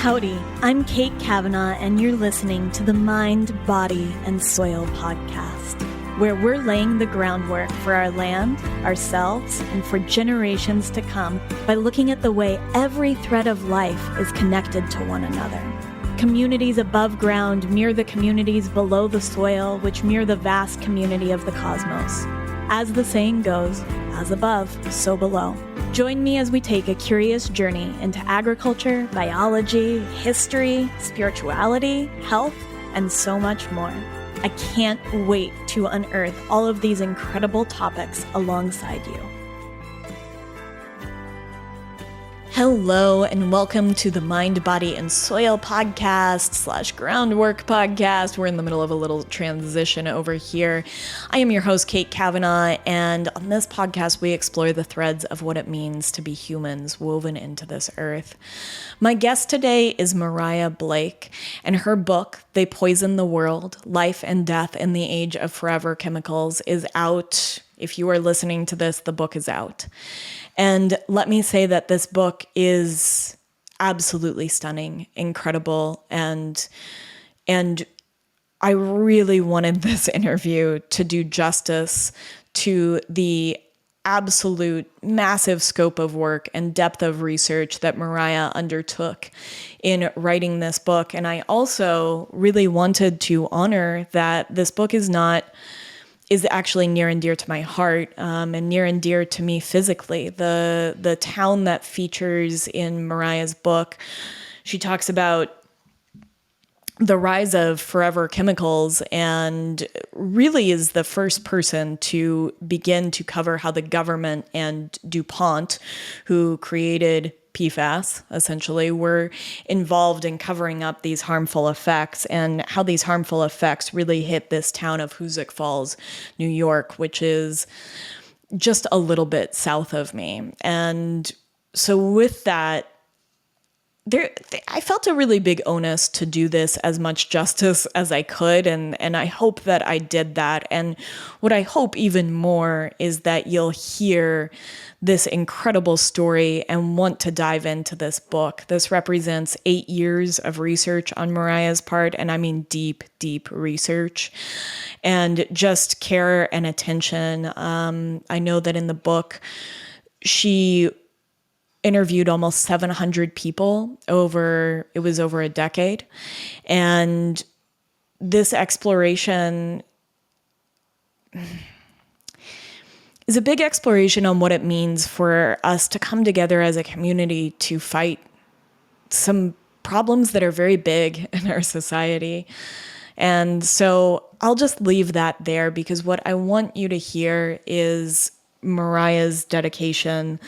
Howdy, I'm Kate Kavanaugh, and you're listening to the Mind, Body, and Soil podcast, where we're laying the groundwork for our land, ourselves, and for generations to come by looking at the way every thread of life is connected to one another. Communities above ground mirror the communities below the soil, which mirror the vast community of the cosmos. As the saying goes, as above, so below. Join me as we take a curious journey into agriculture, biology, history, spirituality, health, and so much more. I can't wait to unearth all of these incredible topics alongside you. Hello, and welcome to the Mind, Body, and Soil podcast / groundwork podcast. We're in the middle of a little transition over here. I am your host, Kate Kavanaugh, and on this podcast, we explore the threads of what it means to be humans woven into this earth. My guest today is Mariah Blake, and her book, They Poison the World, Life and Death in the Age of Forever Chemicals, is out. If you are listening to this, the book is out. And let me say that this book is absolutely stunning, incredible, and I really wanted this interview to do justice to the absolute massive scope of work and depth of research that Mariah undertook in writing this book. And I also really wanted to honor that this book is actually near and dear to my heart, and near and dear to me physically. The town that features in Mariah's book, she talks about the rise of forever chemicals and really is the first person to begin to cover how the government and DuPont, who created PFAS, essentially, were involved in covering up these harmful effects and how these harmful effects really hit this town of Hoosick Falls, New York, which is just a little bit south of me. And so with that, I felt a really big onus to do this as much justice as I could, and I hope that I did that. And what I hope even more is that you'll hear this incredible story and want to dive into this book. This represents 8 years of research on Mariah's part, and I mean deep, deep research, and just care and attention. I know that in the book, she interviewed almost 700 people over a decade. And this exploration is a big exploration on what it means for us to come together as a community to fight some problems that are very big in our society. And so I'll just leave that there, because what I want you to hear is Mariah's dedication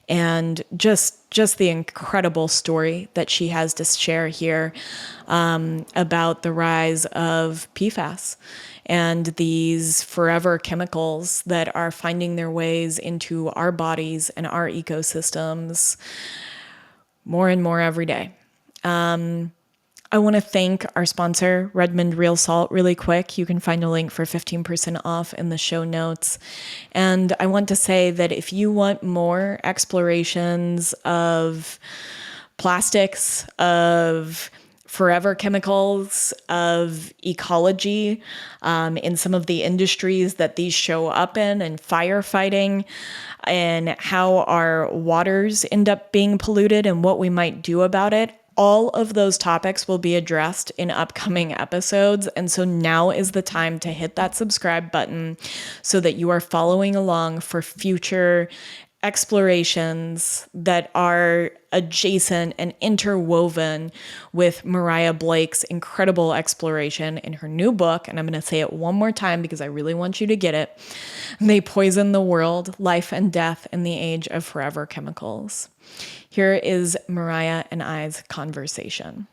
and just the incredible story that she has to share here about the rise of PFAS and these forever chemicals that are finding their ways into our bodies and our ecosystems more and more every day. I want to thank our sponsor, Redmond Real Salt, really quick. You can find a link for 15% off in the show notes. And I want to say that if you want more explorations of plastics, of forever chemicals, of ecology, in some of the industries that these show up in, and firefighting, and how our waters end up being polluted and what we might do about it, all of those topics will be addressed in upcoming episodes. And so now is the time to hit that subscribe button so that you are following along for future explorations that are adjacent and interwoven with Mariah Blake's incredible exploration in her new book. And I'm going to say it one more time because I really want you to get it. They Poison the World, Life and Death in the Age of Forever Chemicals. Here is Mariah and I's conversation.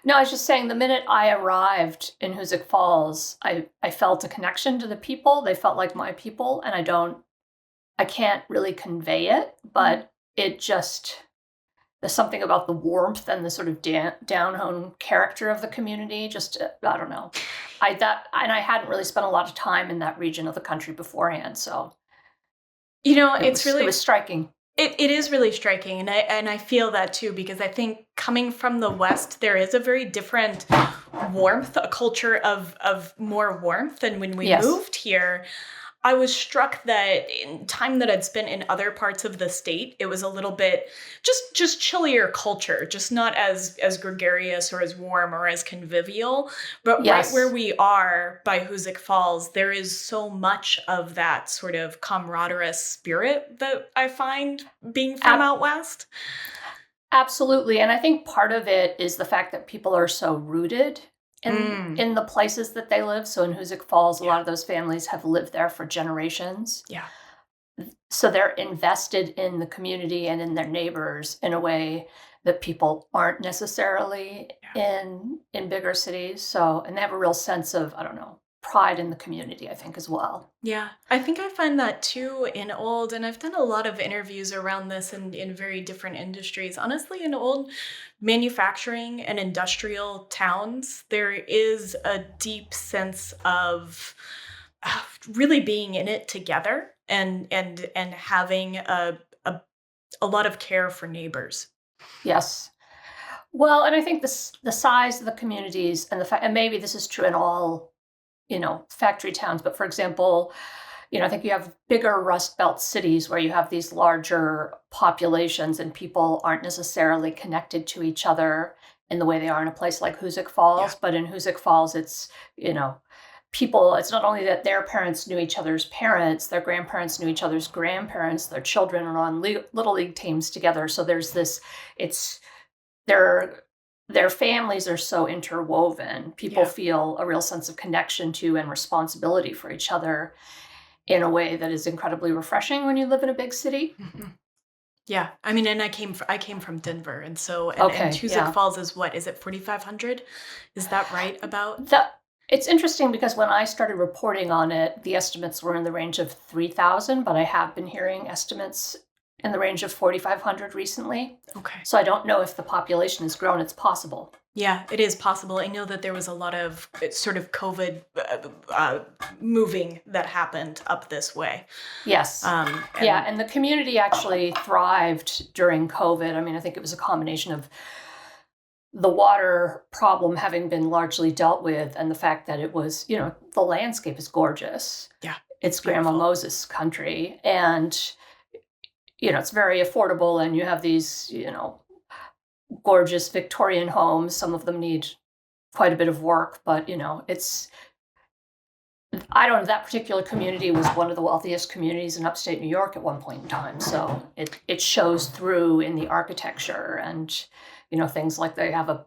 No, I was just saying, the minute I arrived in Hoosick Falls, I felt a connection to the people. They felt like my people, and I can't really convey it, but there's something about the warmth and the sort of down-home character of the community. Just, I don't know. And I hadn't really spent a lot of time in that region of the country beforehand, so it was striking. It is really striking, and I feel that too, because I think coming from the West, there is a very different warmth, a culture of more warmth. And when we Yes. moved here, I was struck that in time that I'd spent in other parts of the state, it was a little bit just chillier culture, just not as gregarious or as warm or as convivial. But right where Yes. we are by Hoosick Falls, there is so much of that sort of camaraderie spirit that I find being from Ab- out west. Absolutely. And I think part of it is the fact that people are so rooted Mm, in the places that they live. So in Hoosick Falls, a yeah, lot of those families have lived there for generations. yeah, So they're invested in the community and in their neighbors in a way that people aren't necessarily yeah. in bigger cities. So, and they have a real sense of, I don't know, pride in the community, I think, as well. Yeah, I think I find that too in old, and I've done a lot of interviews around this in very different industries. Honestly, in old manufacturing and industrial towns, there is a deep sense of really being in it together and having a a lot of care for neighbors. Yes. Well, and I think this the size of the communities and the fact, and maybe this is true in all, factory towns, but for example, I think you have bigger Rust Belt cities where you have these larger populations and people aren't necessarily connected to each other in the way they are in a place like Hoosick Yeah, Falls. But in Hoosick Falls, you know, people, it's not only that their parents knew each other's parents, their grandparents knew each other's grandparents, their children are on little league teams together. So there's this, it's, their their families are so interwoven. People yeah. feel a real sense of connection to and responsibility for each other in a way that is incredibly refreshing when you live in a big city. Mhm. Yeah, I mean, and I came from Denver, and so and Okay, Hoosick yeah. Falls is what is it 4,500? Is that right about? The It's interesting because when I started reporting on it, the estimates were in the range of 3,000, but I have been hearing estimates in the range of 4,500 recently. Okay. So I don't know if the population has grown. It's possible. Yeah, it is possible. I know that there was a lot of sort of COVID moving that happened up this way. Yes. Yeah, And and the community actually thrived during COVID. I mean, I think it was a combination of the water problem having been largely dealt with and the fact that it was, the landscape is gorgeous. yeah, it's It's Grandma beautiful. Moses country. And, it's very affordable. And you have these, gorgeous Victorian homes. Some of them need quite a bit of work, but, I don't know, that particular community was one of the wealthiest communities in upstate New York at one point in time. So it shows through in the architecture and, things like they have a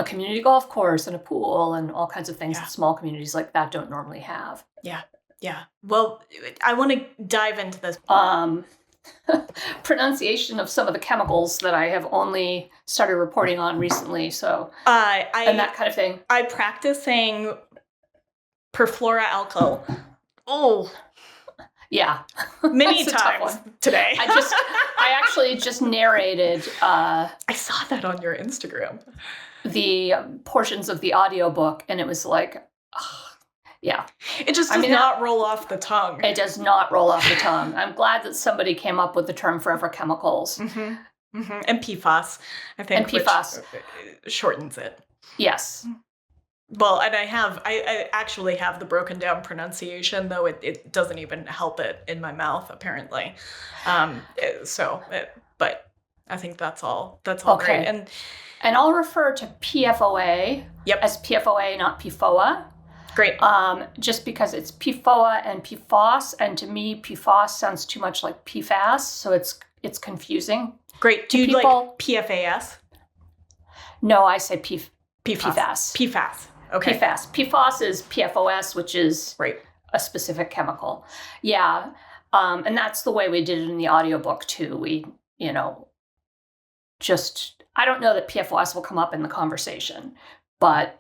community golf course and a pool and all kinds of things Yeah, that small communities like that don't normally have. yeah, yeah. Well, I want to dive into this. Um, Pronunciation of some of the chemicals that I have only started reporting on recently. So, and I that kind of thing. I practice saying perfluoroalkyl. Oh, Yeah. many It's a tough times one. today. I actually just narrated I saw that on your Instagram. the portions of the audiobook, and it was like, ugh, yeah. It just I does mean, not roll off the tongue. it does not roll off the tongue. I'm glad that somebody came up with the term forever chemicals. Hmm. Hmm. And PFAS, I And think, which PFAS. shortens it. Yes. Well, and I actually have the broken down pronunciation, though it doesn't even help it in my mouth, apparently. But I think that's all great. Okay. And I'll refer to PFOA Yep, as PFOA, not PFOA, great. just because it's PFOA and PFOS, and to me, PFOS sounds too much like PFAS, so it's confusing Great. Do to you like people. PFAS? No, I say PFAS. PFAS. PFAS. Okay. PFAS. PFOS is PFOS, which is Right. a specific chemical. Yeah. And that's the way we did it in the audiobook too. We, just, I don't know that PFOS will come up in the conversation, but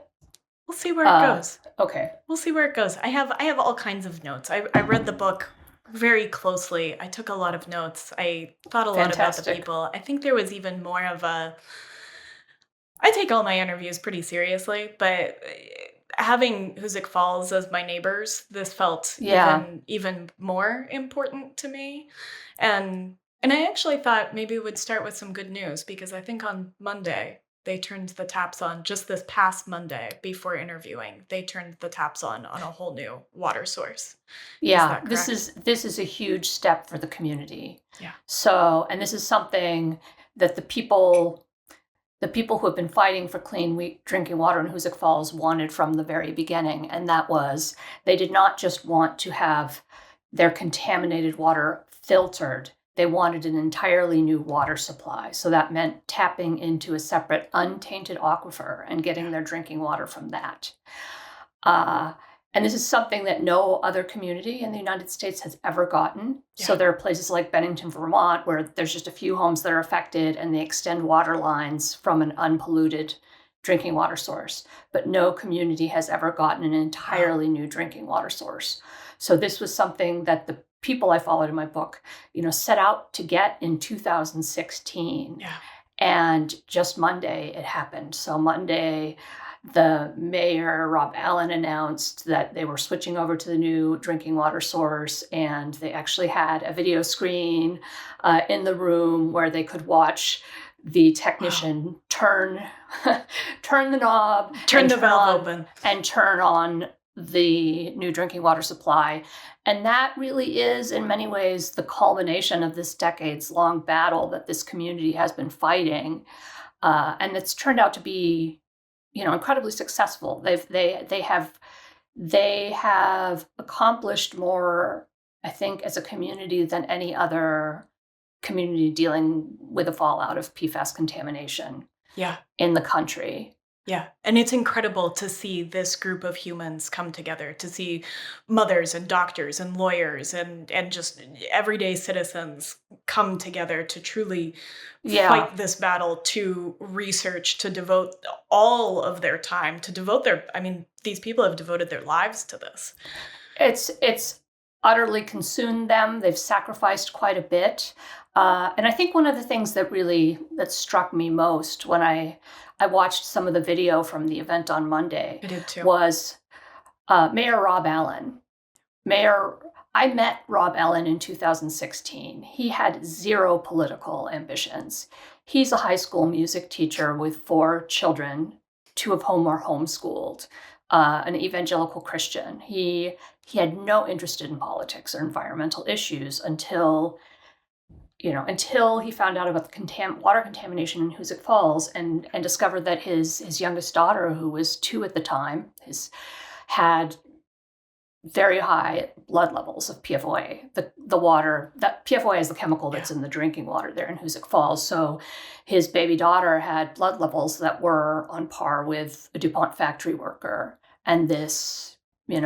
We'll see where it goes. okay. We'll see where it goes. I have all kinds of notes. I read the book very closely. I took a lot of notes. I thought a lot about the Fantastic. people. I think there was even more of a I take all my interviews pretty seriously, but having Hoosick Falls as my neighbors, this felt Yeah. even more important to me. And And I actually thought maybe we'd start with some good news, because I think on Monday they turned the taps on, just this past Monday before interviewing. They turned the taps on a whole new water source. Is Yeah, that correct? this is a huge step for the community. Yeah. So, and this is something that the people who have been fighting for clean drinking water in Hoosick Falls wanted from the very beginning, and that was they did not just want to have their contaminated water filtered. They wanted an entirely new water supply. So that meant tapping into a separate untainted aquifer and getting their drinking water from that. And this is something that no other community in the United States has ever gotten. Yeah. So there are places like Bennington, Vermont, where there's just a few homes that are affected and they extend water lines from an unpolluted drinking water source. But no community has ever gotten an entirely new drinking water source. So this was something that the people I followed in my book, set out to get in 2016. Yeah. And just Monday it happened. So Monday, the mayor, Rob Allen, announced that they were switching over to the new drinking water source, and they actually had a video screen in the room where they could watch the technician turn the knob, Turn the valve open, and turn on the new drinking water supply. And that really is, in many ways, the culmination of this decades-long battle that this community has been fighting, and it's turned out to be, incredibly successful. They have accomplished more, I think, as a community than any other community dealing with the fallout of PFAS contamination. Yeah. In the country. Yeah. And it's incredible to see this group of humans come together, to see mothers and doctors and lawyers and just everyday citizens come together to truly fight this battle, to research, to devote all of their time, these people have devoted their lives to this. It's utterly consumed them. They've sacrificed quite a bit. And I think one of the things that struck me most when I watched some of the video from the event on Monday was Mayor Rob Allen. I met Rob Allen in 2016. He had zero political ambitions. He's a high school music teacher with 4 children, 2 of whom are homeschooled, an evangelical Christian. He had no interest in politics or environmental issues until he found out about the water contamination in Hoosick Falls and discovered that his youngest daughter, who was 2 at the time, had very high blood levels of PFOA. The water, that PFOA is the chemical that's in the drinking water there in Hoosick Falls. So his baby daughter had blood levels that were on par with a DuPont factory worker. And this, it's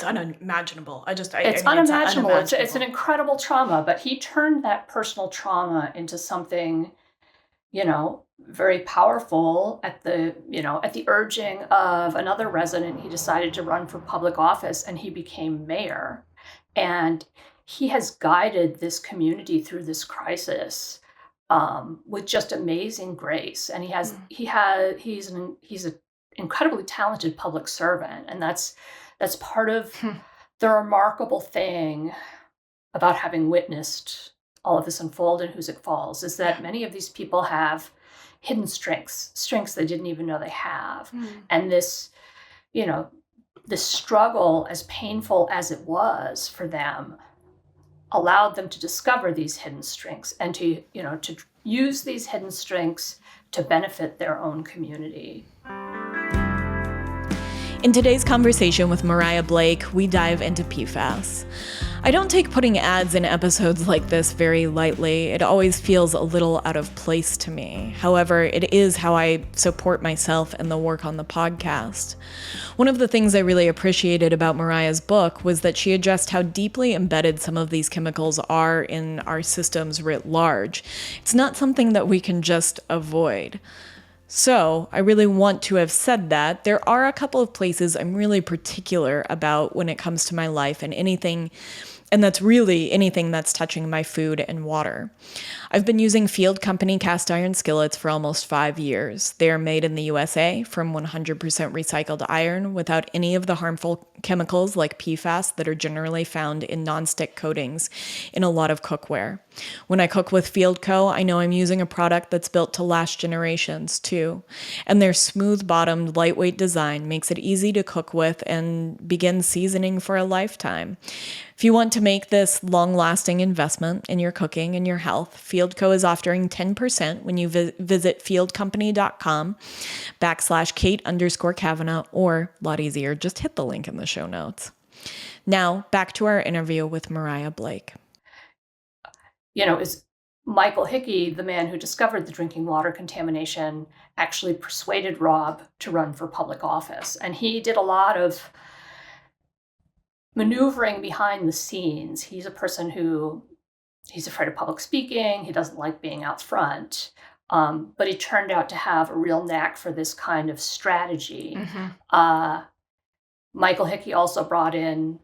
unimaginable. It's unimaginable. It's an incredible trauma, but he turned that personal trauma into something, very powerful. At the urging of another resident, he decided to run for public office, and he became mayor. And he has guided this community through this crisis with just amazing grace. And he's an incredibly talented public servant, and that's part of the remarkable thing about having witnessed all of this unfold in Hoosick Falls is that many of these people have hidden strengths they didn't even know they have. And this, this struggle, as painful as it was for them, allowed them to discover these hidden strengths and to use these hidden strengths to benefit their own community. In today's conversation with Mariah Blake, we dive into PFAS. I don't take putting ads in episodes like this very lightly. It always feels a little out of place to me. However, it is how I support myself and the work on the podcast. One of the things I really appreciated about Mariah's book was that she addressed how deeply embedded some of these chemicals are in our systems writ large. It's not something that we can just avoid. So, I really want to have said that. There are a couple of places I'm really particular about when it comes to my life and anything And that's really anything that's touching my food and water. I've been using Field Company cast iron skillets for almost 5 years. They are made in the USA from 100% recycled iron without any of the harmful chemicals like PFAS that are generally found in nonstick coatings in a lot of cookware. When I cook with Field Co., I know I'm using a product that's built to last generations too. And their smooth-bottomed, lightweight design makes it easy to cook with and begin seasoning for a lifetime. If you want to make this long-lasting investment in your cooking and your health, Field Co. is offering 10% when you visit fieldcompany.com/Kate_Kavanaugh, or a lot easier, just hit the link in the show notes. Now, back to our interview with Mariah Blake. Is Michael Hickey, the man who discovered the drinking water contamination, actually persuaded Rob to run for public office. And he did a lot of maneuvering behind the scenes. He's a person he's afraid of public speaking. He doesn't like being out front. But he turned out to have a real knack for this kind of strategy. Mm-hmm. Michael Hickey also brought in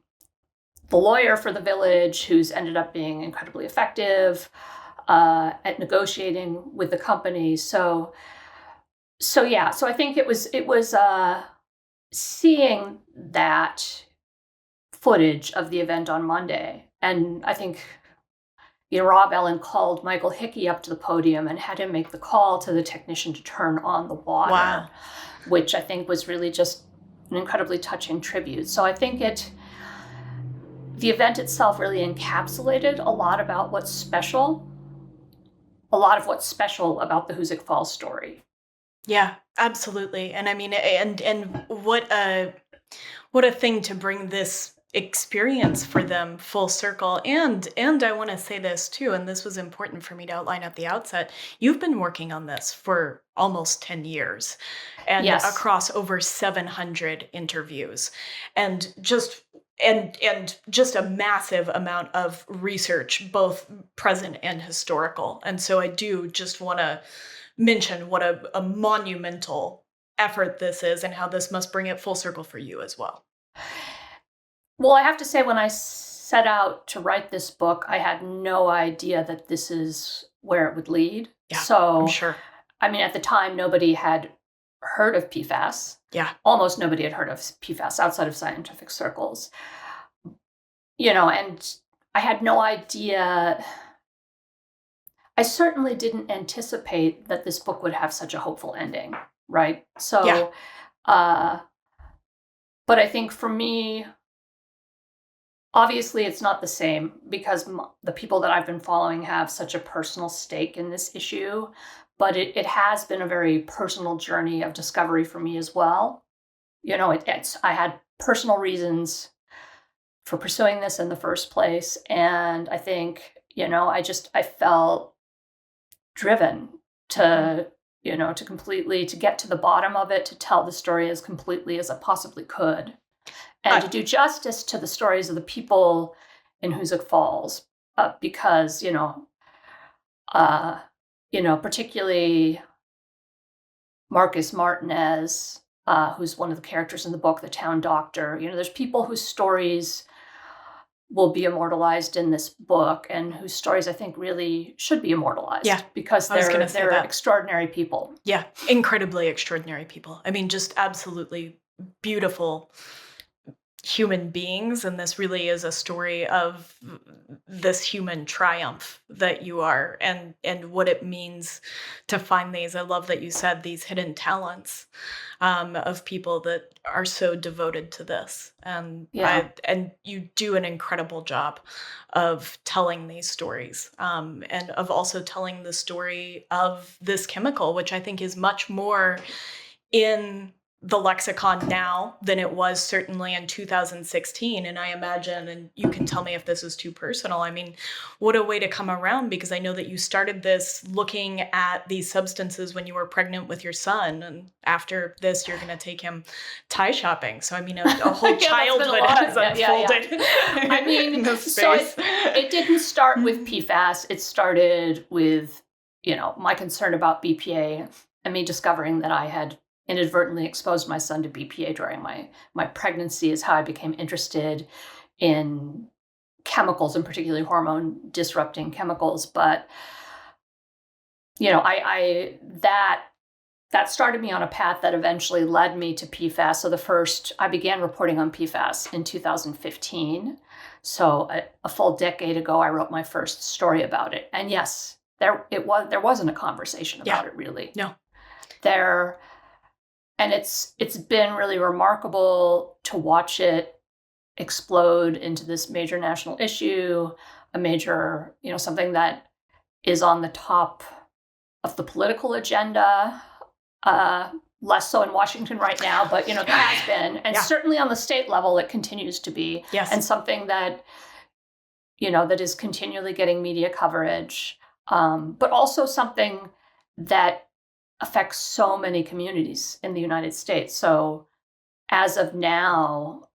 the lawyer for the village, who's ended up being incredibly effective at negotiating with the company. So I think it was seeing that footage of the event on Monday, and I think Rob Ellen called Michael Hickey up to the podium and had him make the call to the technician to turn on the water. Wow. Which I think was really just an incredibly touching tribute. So I think the event itself really encapsulated a lot of what's special about the Hoosick Falls story. Yeah, absolutely. And I mean, and what a thing to bring this experience for them full circle. And I want to say this too, and this was important for me to outline at the outset. You've been working on this for almost 10 years and yes, across over 700 interviews, and just a massive amount of research, both present and historical. And so I do just want to mention what a monumental effort this is and how this must bring it full circle for you as well. Well, I have to say, when I set out to write this book, I had no idea that this is where it would lead. Yeah, so I'm sure. I mean, at the time, nobody had heard of PFAS. Yeah. Almost nobody had heard of PFAS outside of scientific circles. And I had no idea. I certainly didn't anticipate that this book would have such a hopeful ending, right? So, yeah. But I think for me, obviously it's not the same, because the people that I've been following have such a personal stake in this issue, but it has been a very personal journey of discovery for me as well. I had personal reasons for pursuing this in the first place. And I think, I felt driven to get to the bottom of it, to tell the story as completely as I possibly could, and to do justice to the stories of the people in Hoosick Falls, because, particularly Marcus Martinez, who's one of the characters in the book, the town doctor. There's people whose stories will be immortalized in this book, and whose stories I think really should be immortalized. Yeah, because they're extraordinary people. Yeah, incredibly extraordinary people. I mean, just absolutely beautiful human beings, and this really is a story of this human triumph that you are, and what it means to find these. I love that you said these hidden talents of people that are so devoted to this, and and you do an incredible job of telling these stories, and of also telling the story of this chemical, which I think is much more in the lexicon now than it was certainly in 2016. And I imagine, and you can tell me if this is too personal, I mean, what a way to come around, because I know that you started this looking at these substances when you were pregnant with your son, and after this you're going to take him tie shopping. So I mean, a whole childhood has unfolded. I mean, so it didn't start with PFAS. It started with, my concern about BPA, and me discovering that I had inadvertently exposed my son to BPA during my pregnancy, is how I became interested in chemicals, and particularly hormone disrupting chemicals. But, you know, that started me on a path that eventually led me to PFAS. So I began reporting on PFAS in 2015. So a full decade ago, I wrote my first story about it. And yes, there wasn't a conversation about it, really. No. And it's been really remarkable to watch it explode into this major national issue, a major, something that is on the top of the political agenda. Less so in Washington right now, but there has been, and certainly on the state level, it continues to be, and something that that is continually getting media coverage, but also something that affects so many communities in the United States. So, as of now,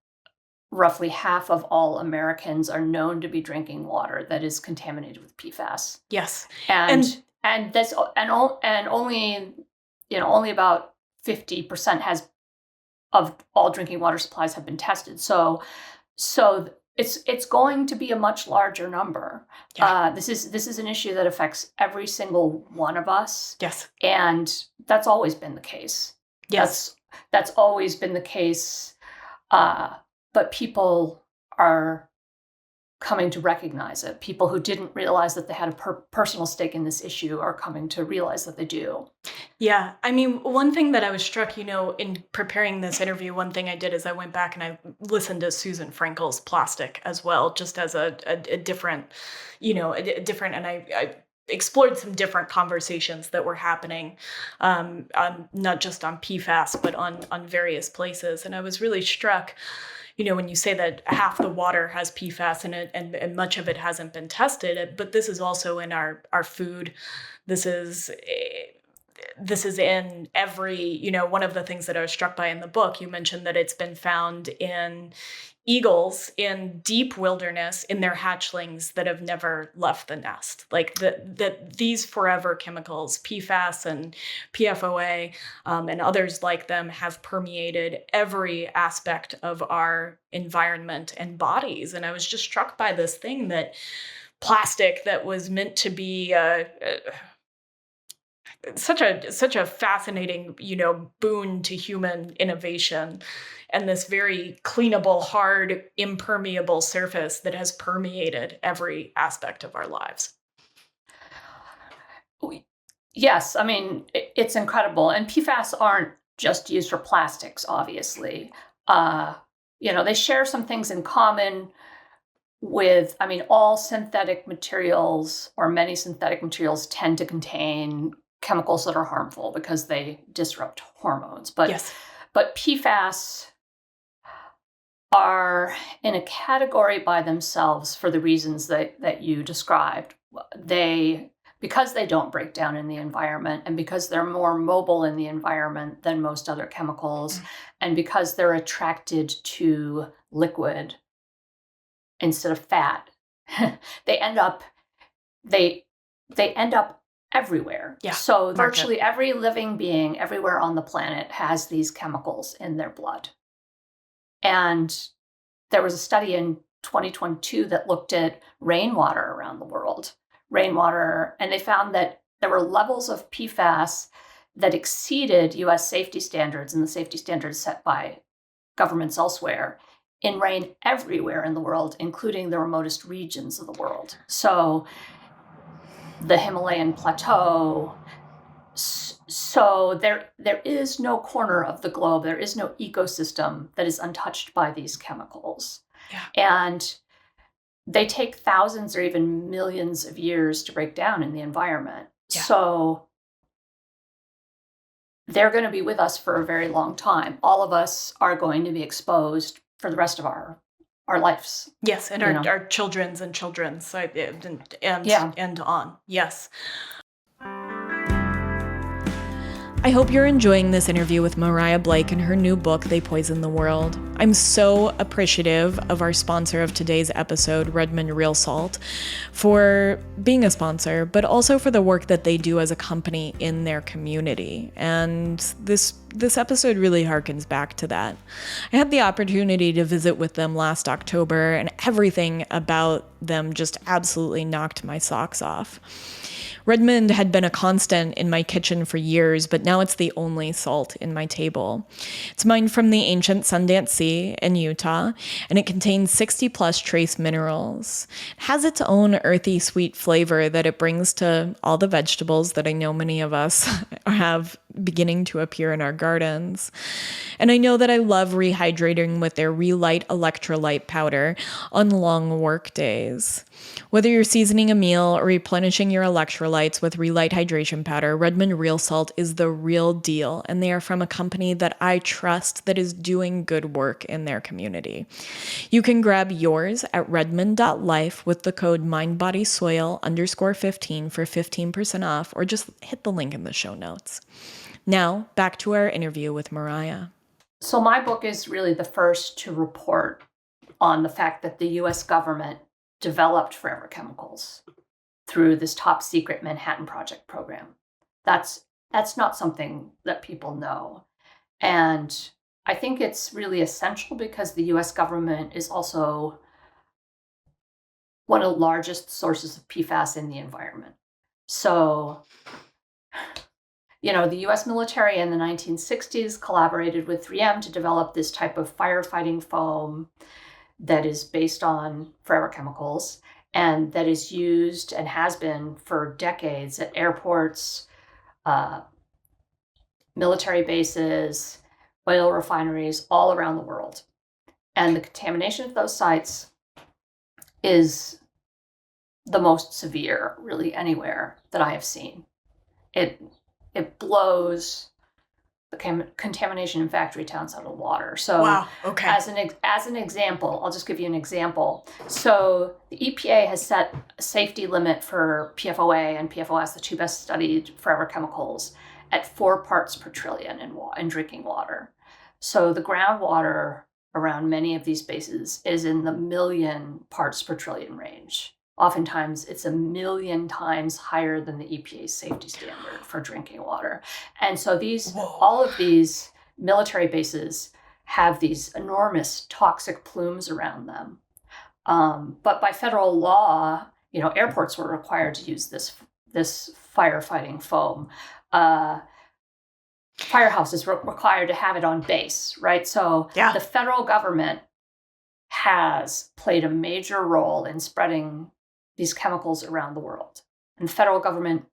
roughly half of all Americans are known to be drinking water that is contaminated with PFAS. Yes, and only about 50% of all drinking water supplies have been tested. So it's going to be a much larger number. Yeah. This is an issue that affects every single one of us. Yes, and that's always been the case. Yes, that's always been the case. But people are coming to recognize it. People who didn't realize that they had a personal stake in this issue are coming to realize that they do. Yeah. I mean, one thing that I was struck, in preparing this interview, one thing I did is I went back and I listened to Susan Frankel's Plastic as well, just as a different, and I explored some different conversations that were happening, not just on PFAS, but on various places. And I was really struck, when you say that half the water has PFAS in it and much of it hasn't been tested, but this is also in our food. This is in every, one of the things that I was struck by in the book, you mentioned that it's been found in eagles in deep wilderness in their hatchlings that have never left the nest. Like that these forever chemicals, PFAS and PFOA, and others like them, have permeated every aspect of our environment and bodies. And I was just struck by this thing that plastic that was meant to be such a fascinating, boon to human innovation, and this very cleanable, hard, impermeable surface that has permeated every aspect of our lives. Yes, I mean, it's incredible. And PFAS aren't just used for plastics, obviously. They share some things in common with, all synthetic materials, or many synthetic materials, tend to contain chemicals that are harmful because they disrupt hormones. But PFAS are in a category by themselves for the reasons that you described. Because they don't break down in the environment, and because they're more mobile in the environment than most other chemicals, and because they're attracted to liquid instead of fat, they end up everywhere. Yeah. So virtually every living being everywhere on the planet has these chemicals in their blood. And there was a study in 2022 that looked at rainwater around the world. And they found that there were levels of PFAS that exceeded U.S. safety standards and the safety standards set by governments elsewhere in rain everywhere in the world, including the remotest regions of the world. So the Himalayan plateau. So there is no corner of the globe, there is no ecosystem that is untouched by these chemicals. Yeah. And they take thousands or even millions of years to break down in the environment. Yeah. So they're going to be with us for a very long time. All of us are going to be exposed for the rest of our lives. Yes, and our children's and children's, and on. Yes. I hope you're enjoying this interview with Mariah Blake and her new book, They Poison the World. I'm so appreciative of our sponsor of today's episode, Redmond Real Salt, for being a sponsor, but also for the work that they do as a company in their community. And this episode really harkens back to that. I had the opportunity to visit with them last October, and everything about them just absolutely knocked my socks off. Redmond had been a constant in my kitchen for years, but now it's the only salt in my table. It's mined from the ancient Sundance Sea in Utah, and it contains 60 plus trace minerals. It has its own earthy, sweet flavor that it brings to all the vegetables that I know many of us have beginning to appear in our gardens. And I know that I love rehydrating with their Relight electrolyte powder on long work days. Whether you're seasoning a meal or replenishing your electrolytes with Relight hydration powder, Redmond Real Salt is the real deal, and they are from a company that I trust that is doing good work in their community. You can grab yours at redmond.life with the code mindbodysoil_15 for 15% off, or just hit the link in the show notes. Now, back to our interview with Mariah. So my book is really the first to report on the fact that the U.S. government developed forever chemicals through this top secret Manhattan Project program. That's not something that people know. And I think it's really essential because the U.S. government is also one of the largest sources of PFAS in the environment. So, the U.S. military in the 1960s collaborated with 3M to develop this type of firefighting foam that is based on forever chemicals and that is used and has been for decades at airports, military bases, oil refineries all around the world. And the contamination of those sites is the most severe, really, anywhere that I have seen. It blows the contamination in factory towns out of the water. So wow, okay. As an example, I'll just give you an example. So the EPA has set a safety limit for PFOA and PFOS, the two best studied forever chemicals, at 4 parts per trillion in drinking water. So the groundwater around many of these bases is in the million parts per trillion range. Oftentimes, it's 1 million times higher than the EPA's safety standard for drinking water. And so all of these military bases have these enormous toxic plumes around them. But by federal law, airports were required to use this firefighting foam. Firehouses were required to have it on base, right? So The federal government has played a major role in spreading these chemicals around the world. And the federal government,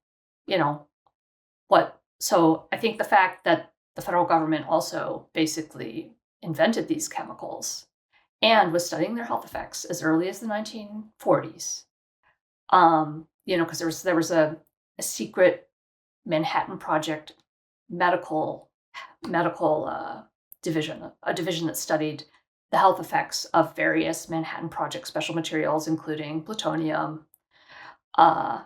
so I think the fact that the federal government also basically invented these chemicals and was studying their health effects as early as the 1940s, because there was a secret Manhattan Project medical division, a division that studied the health effects of various Manhattan Project special materials, including plutonium. And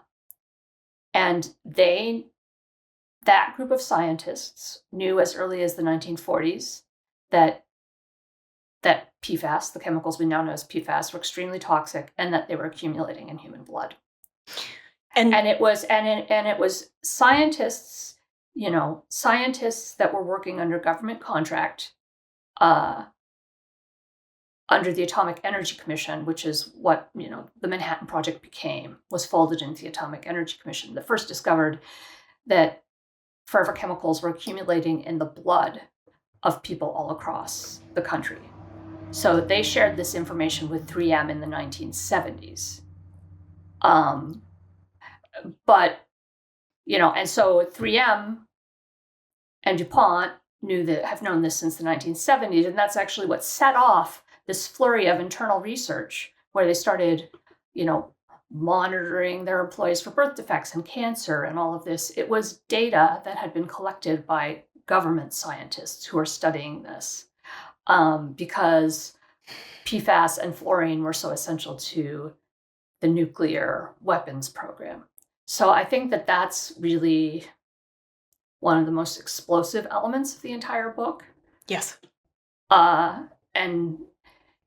that group of scientists knew as early as the 1940s that PFAS, the chemicals we now know as PFAS, were extremely toxic and that they were accumulating in human blood. And it was scientists, scientists that were working under government contract, under the Atomic Energy Commission, which is what, the Manhattan Project was folded into the Atomic Energy Commission, that first discovered that forever chemicals were accumulating in the blood of people all across the country. So they shared this information with 3M in the 1970s. And so 3M and DuPont have known this since the 1970s, and that's actually what set off this flurry of internal research where they started, monitoring their employees for birth defects and cancer and all of this. It was data that had been collected by government scientists who are studying this, because PFAS and fluorine were so essential to the nuclear weapons program. So I think that that's really one of the most explosive elements of the entire book. Yes. And,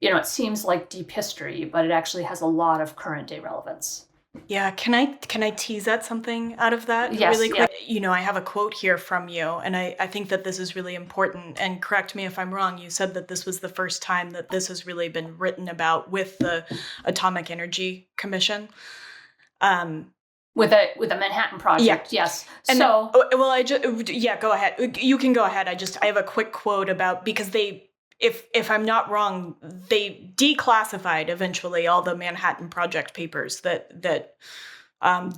it seems like deep history, but it actually has a lot of current day relevance. Yeah, can I tease at something out of that Yes, really quick? I have a quote here from you, and I think that this is really important, and correct me if I'm wrong. You said that this was the first time that this has really been written about with the Atomic Energy Commission. With a Manhattan Project, yes. And so, go ahead. You can go ahead. I have a quick quote about, because if I'm not wrong, they declassified eventually all the Manhattan Project papers that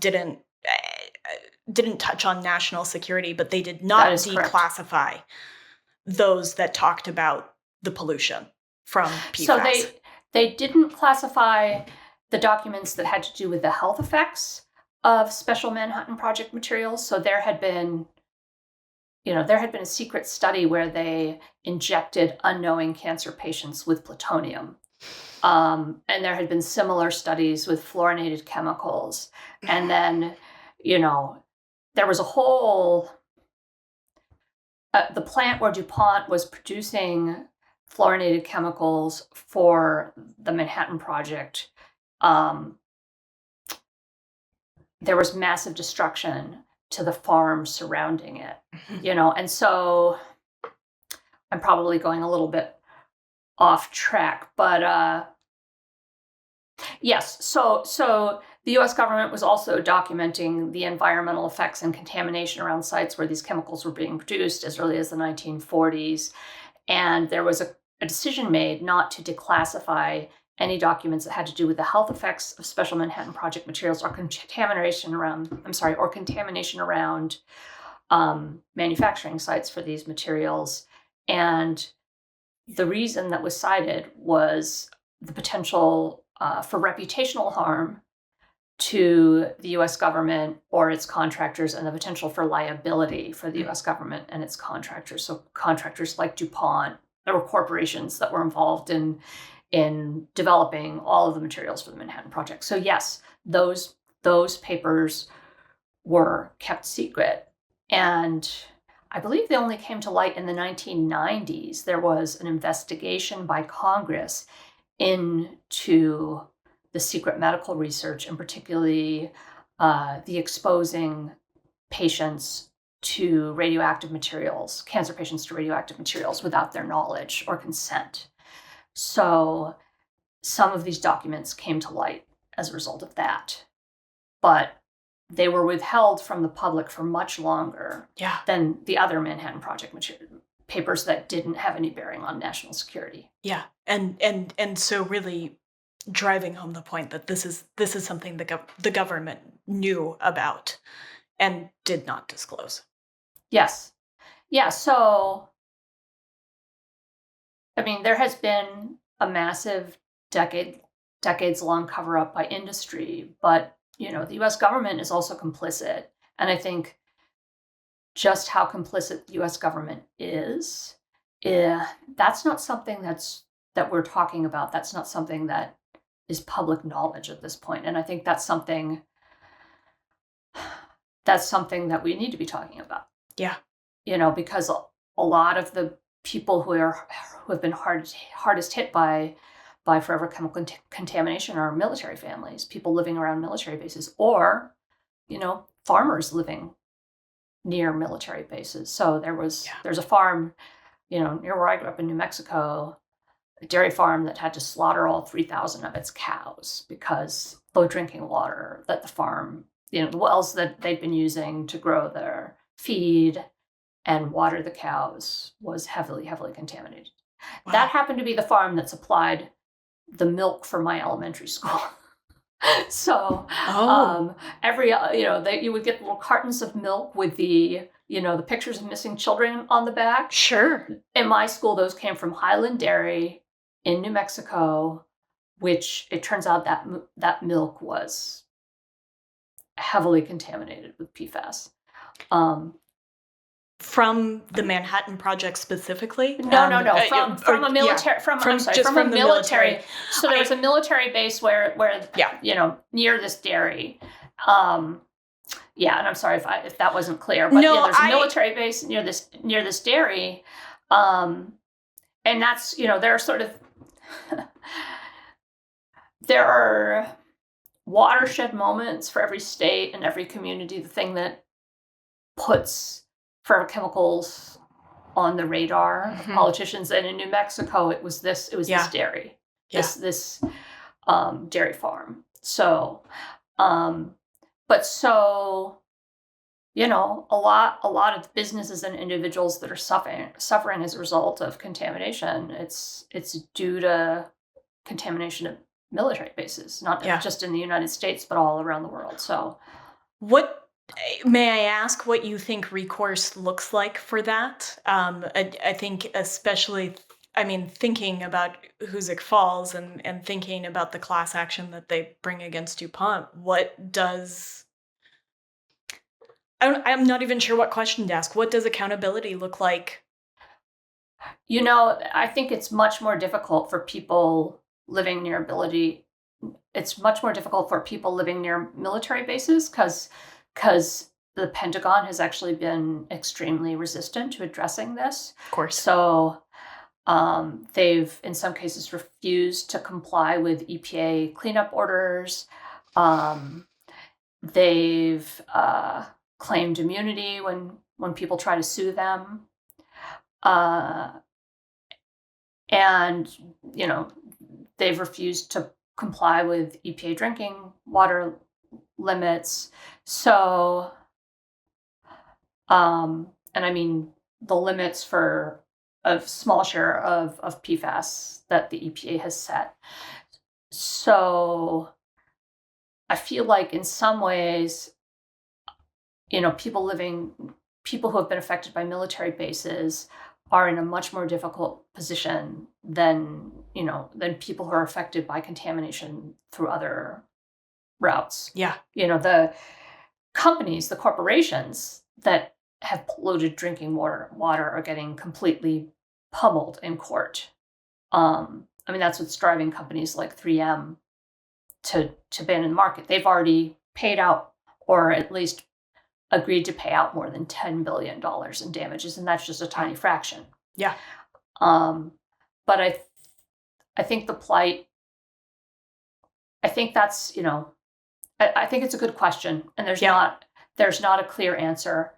didn't touch on national security, but they did not declassify those that talked about the pollution from PFAS. So they didn't classify the documents that had to do with the health effects of special Manhattan Project materials. So there had been a secret study where they injected unknowing cancer patients with plutonium. And there had been similar studies with fluorinated chemicals. And then, there was a whole, the plant where DuPont was producing fluorinated chemicals for the Manhattan Project, there was massive destruction to the farm surrounding it, and so I'm probably going a little bit off track, but yes, so the U.S. government was also documenting the environmental effects and contamination around sites where these chemicals were being produced as early as the 1940s, and there was a decision made not to declassify any documents that had to do with the health effects of special Manhattan Project materials or contamination around manufacturing sites for these materials. And the reason that was cited was the potential for reputational harm to the U.S. government or its contractors, and the potential for liability for the U.S. government and its contractors. So contractors like DuPont, there were corporations that were involved in developing all of the materials for the Manhattan Project. So yes, those papers were kept secret. And I believe they only came to light in the 1990s. There was an investigation by Congress into the secret medical research, and particularly the exposing patients to radioactive materials, cancer patients to radioactive materials without their knowledge or consent. So some of these documents came to light as a result of that, but they were withheld from the public for much longer than the other Manhattan Project papers that didn't have any bearing on national security. Yeah, and so really driving home the point that this is something the government knew about and did not disclose. Yes. Yeah, so there has been a massive decades-long cover-up by industry, but, the U.S. government is also complicit. And I think just how complicit the U.S. government is, that's not something that we're talking about. That's not something that is public knowledge at this point. And I think that's something that we need to be talking about. Yeah. Because a lot of the people who have been hardest hit by forever chemical contamination are military families, people living around military bases, or, farmers living near military bases. So there's a farm, near where I grew up in New Mexico, a dairy farm that had to slaughter all 3,000 of its cows because low drinking water that the farm, the wells that they'd been using to grow their feed and water the cows was heavily, heavily contaminated. Wow. That happened to be the farm that supplied the milk for my elementary school. So you would get little cartons of milk with the pictures of missing children on the back. Sure. In my school, those came from Highland Dairy in New Mexico, which it turns out that milk was heavily contaminated with PFAS. From the Manhattan Project specifically? No. From a military. From a military. So there was a military base where near this dairy, Yeah, and I'm sorry if that wasn't clear, but No, yeah, there's a military base near this dairy, and that's there are sort of there are watershed moments for every state and every community. The thing that puts forever chemicals on the radar of politicians, and in New Mexico, it was this dairy, this dairy farm. So, but so. A lot of businesses and individuals that are suffering as a result of contamination. It's due to contamination of military bases, not just in the United States, but all around the world. So, may I ask what you think recourse looks like for that? I think especially, thinking about Hoosick Falls and thinking about the class action that they bring against DuPont, I'm not even sure what question to ask. What does accountability look like? I think it's much more difficult for people living near military bases because the Pentagon has actually been extremely resistant to addressing this. Of course. So they've, in some cases, refused to comply with EPA cleanup orders. They've claimed immunity when people try to sue them. And, they've refused to comply with EPA drinking water limits. So, and the limits for a small share of PFAS that the EPA has set. So I feel like in some ways, people who have been affected by military bases are in a much more difficult position than people who are affected by contamination through other routes. Yeah. The companies, the corporations that have polluted drinking water are getting completely pummeled in court. That's what's driving companies like 3M to abandon the market. They've already paid out, or at least agreed to pay out, more than $10 billion in damages, and that's just a tiny fraction. Yeah. But I think the plight, I think that's, I think it's a good question, and there's not a clear answer.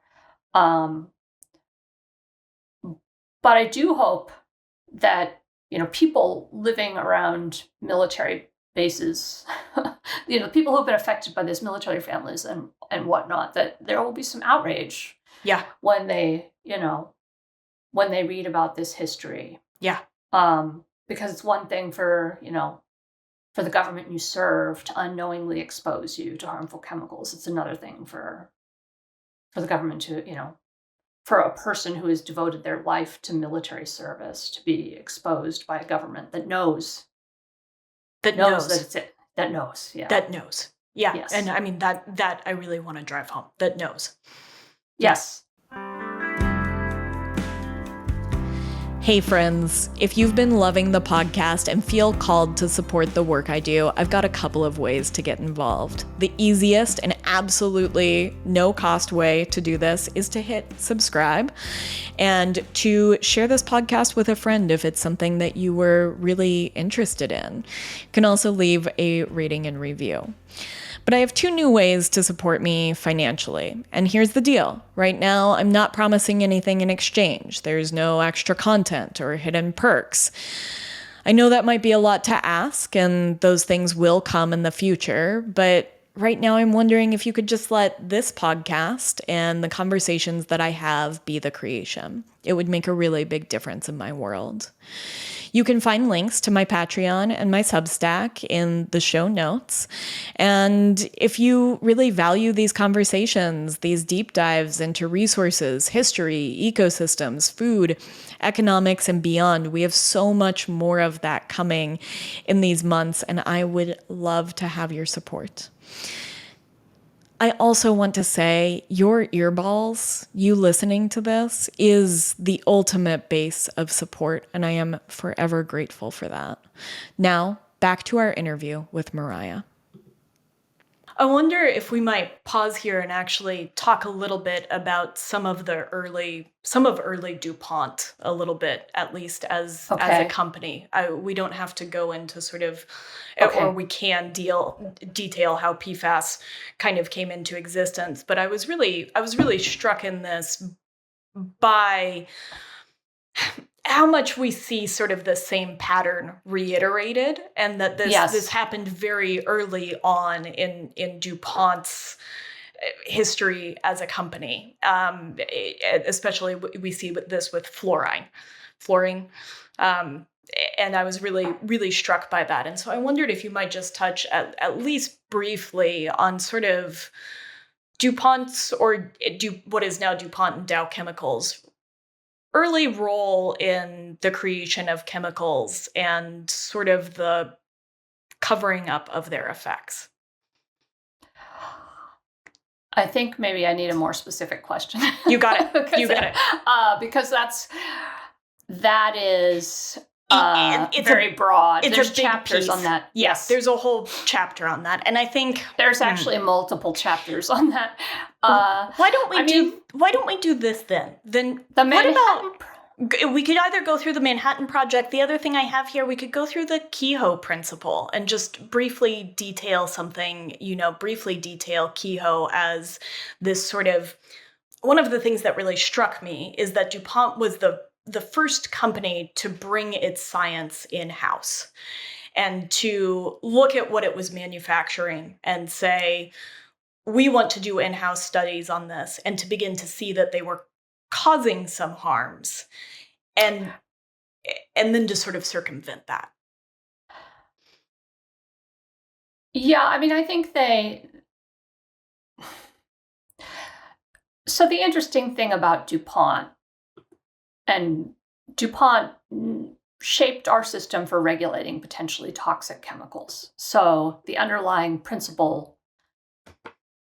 But I do hope that, people living around military bases, people who've been affected by this, military families and whatnot, that there will be some outrage. Yeah. When they read about this history. Yeah. Because it's one thing for the government you serve to unknowingly expose you to harmful chemicals. It's another thing for the government to, for a person who has devoted their life to military service to be exposed by a government that knows. That knows. Yeah. That knows. Yeah. Yes. And that I really want to drive home. That knows. Yes. Hey friends, if you've been loving the podcast and feel called to support the work I do, I've got a couple of ways to get involved. The easiest and absolutely no cost way to do this is to hit subscribe and to share this podcast with a friend if it's something that you were really interested in. You can also leave a rating and review. But I have two new ways to support me financially. And here's the deal. Right now, I'm not promising anything in exchange. There's no extra content or hidden perks. I know that might be a lot to ask, and those things will come in the future, but right now I'm wondering if you could just let this podcast and the conversations that I have be the creation. It would make a really big difference in my world. You can find links to my Patreon and my Substack in the show notes. And if you really value these conversations, these deep dives into resources, history, ecosystems, food, economics, and beyond, we have so much more of that coming in these months, and I would love to have your support. I also want to say your earballs, you listening to this, is the ultimate base of support, and I am forever grateful for that. Now, back to our interview with Mariah. I wonder if we might pause here and actually talk a little bit about some of early DuPont a little bit, at least as a Okay. company. We don't have to go into sort of, or Okay. we can detail how PFAS kind of came into existence. But I was really struck in this by how much we see sort of the same pattern reiterated, and that this Yes. happened very early on in DuPont's history as a company. Especially we see this with fluorine. Um, and I was really struck by that. And so I wondered if you might just touch at least briefly on sort of DuPont's, or what is now DuPont and Dow Chemicals, early role in the creation of chemicals and sort of the covering up of their effects. I think maybe I need a more specific question. You got it. You because got it. because that is It's very broad. it's There's a big chapters piece. on that. Yes, there's a whole chapter on that, and I think There's actually multiple chapters on that. why don't we I mean, why don't we do this then? Then the what about Manhattan. we could either go through the Manhattan Project. The other thing I have here, we could go through the Kehoe principle and just briefly detail something, briefly detail Kehoe as this sort of, one of the things that really struck me is that DuPont was the first company to bring its science in-house and to look at what it was manufacturing and say, we want to do in-house studies on this, and to begin to see that they were causing some harms, and then to sort of circumvent that. Yeah, I mean, I think so the interesting thing about DuPont, and DuPont shaped our system for regulating potentially toxic chemicals. So the underlying principle,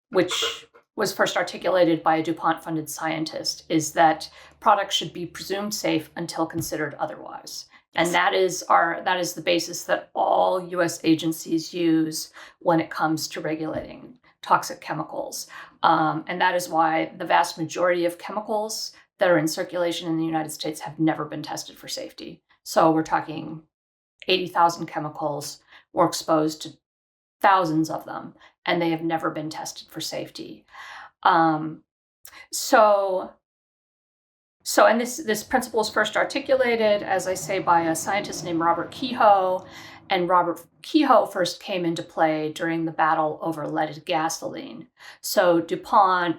which was first articulated by a DuPont-funded scientist, is that products should be presumed safe until considered otherwise. And that is the basis that all US agencies use when it comes to regulating toxic chemicals. And that is why the vast majority of chemicals that are in circulation in the United States have never been tested for safety. So we're talking 80,000 chemicals. We're exposed to thousands of them, and they have never been tested for safety. So and this principle is first articulated, as I say, by a scientist named Robert Kehoe. And Robert Kehoe first came into play during the battle over leaded gasoline. So DuPont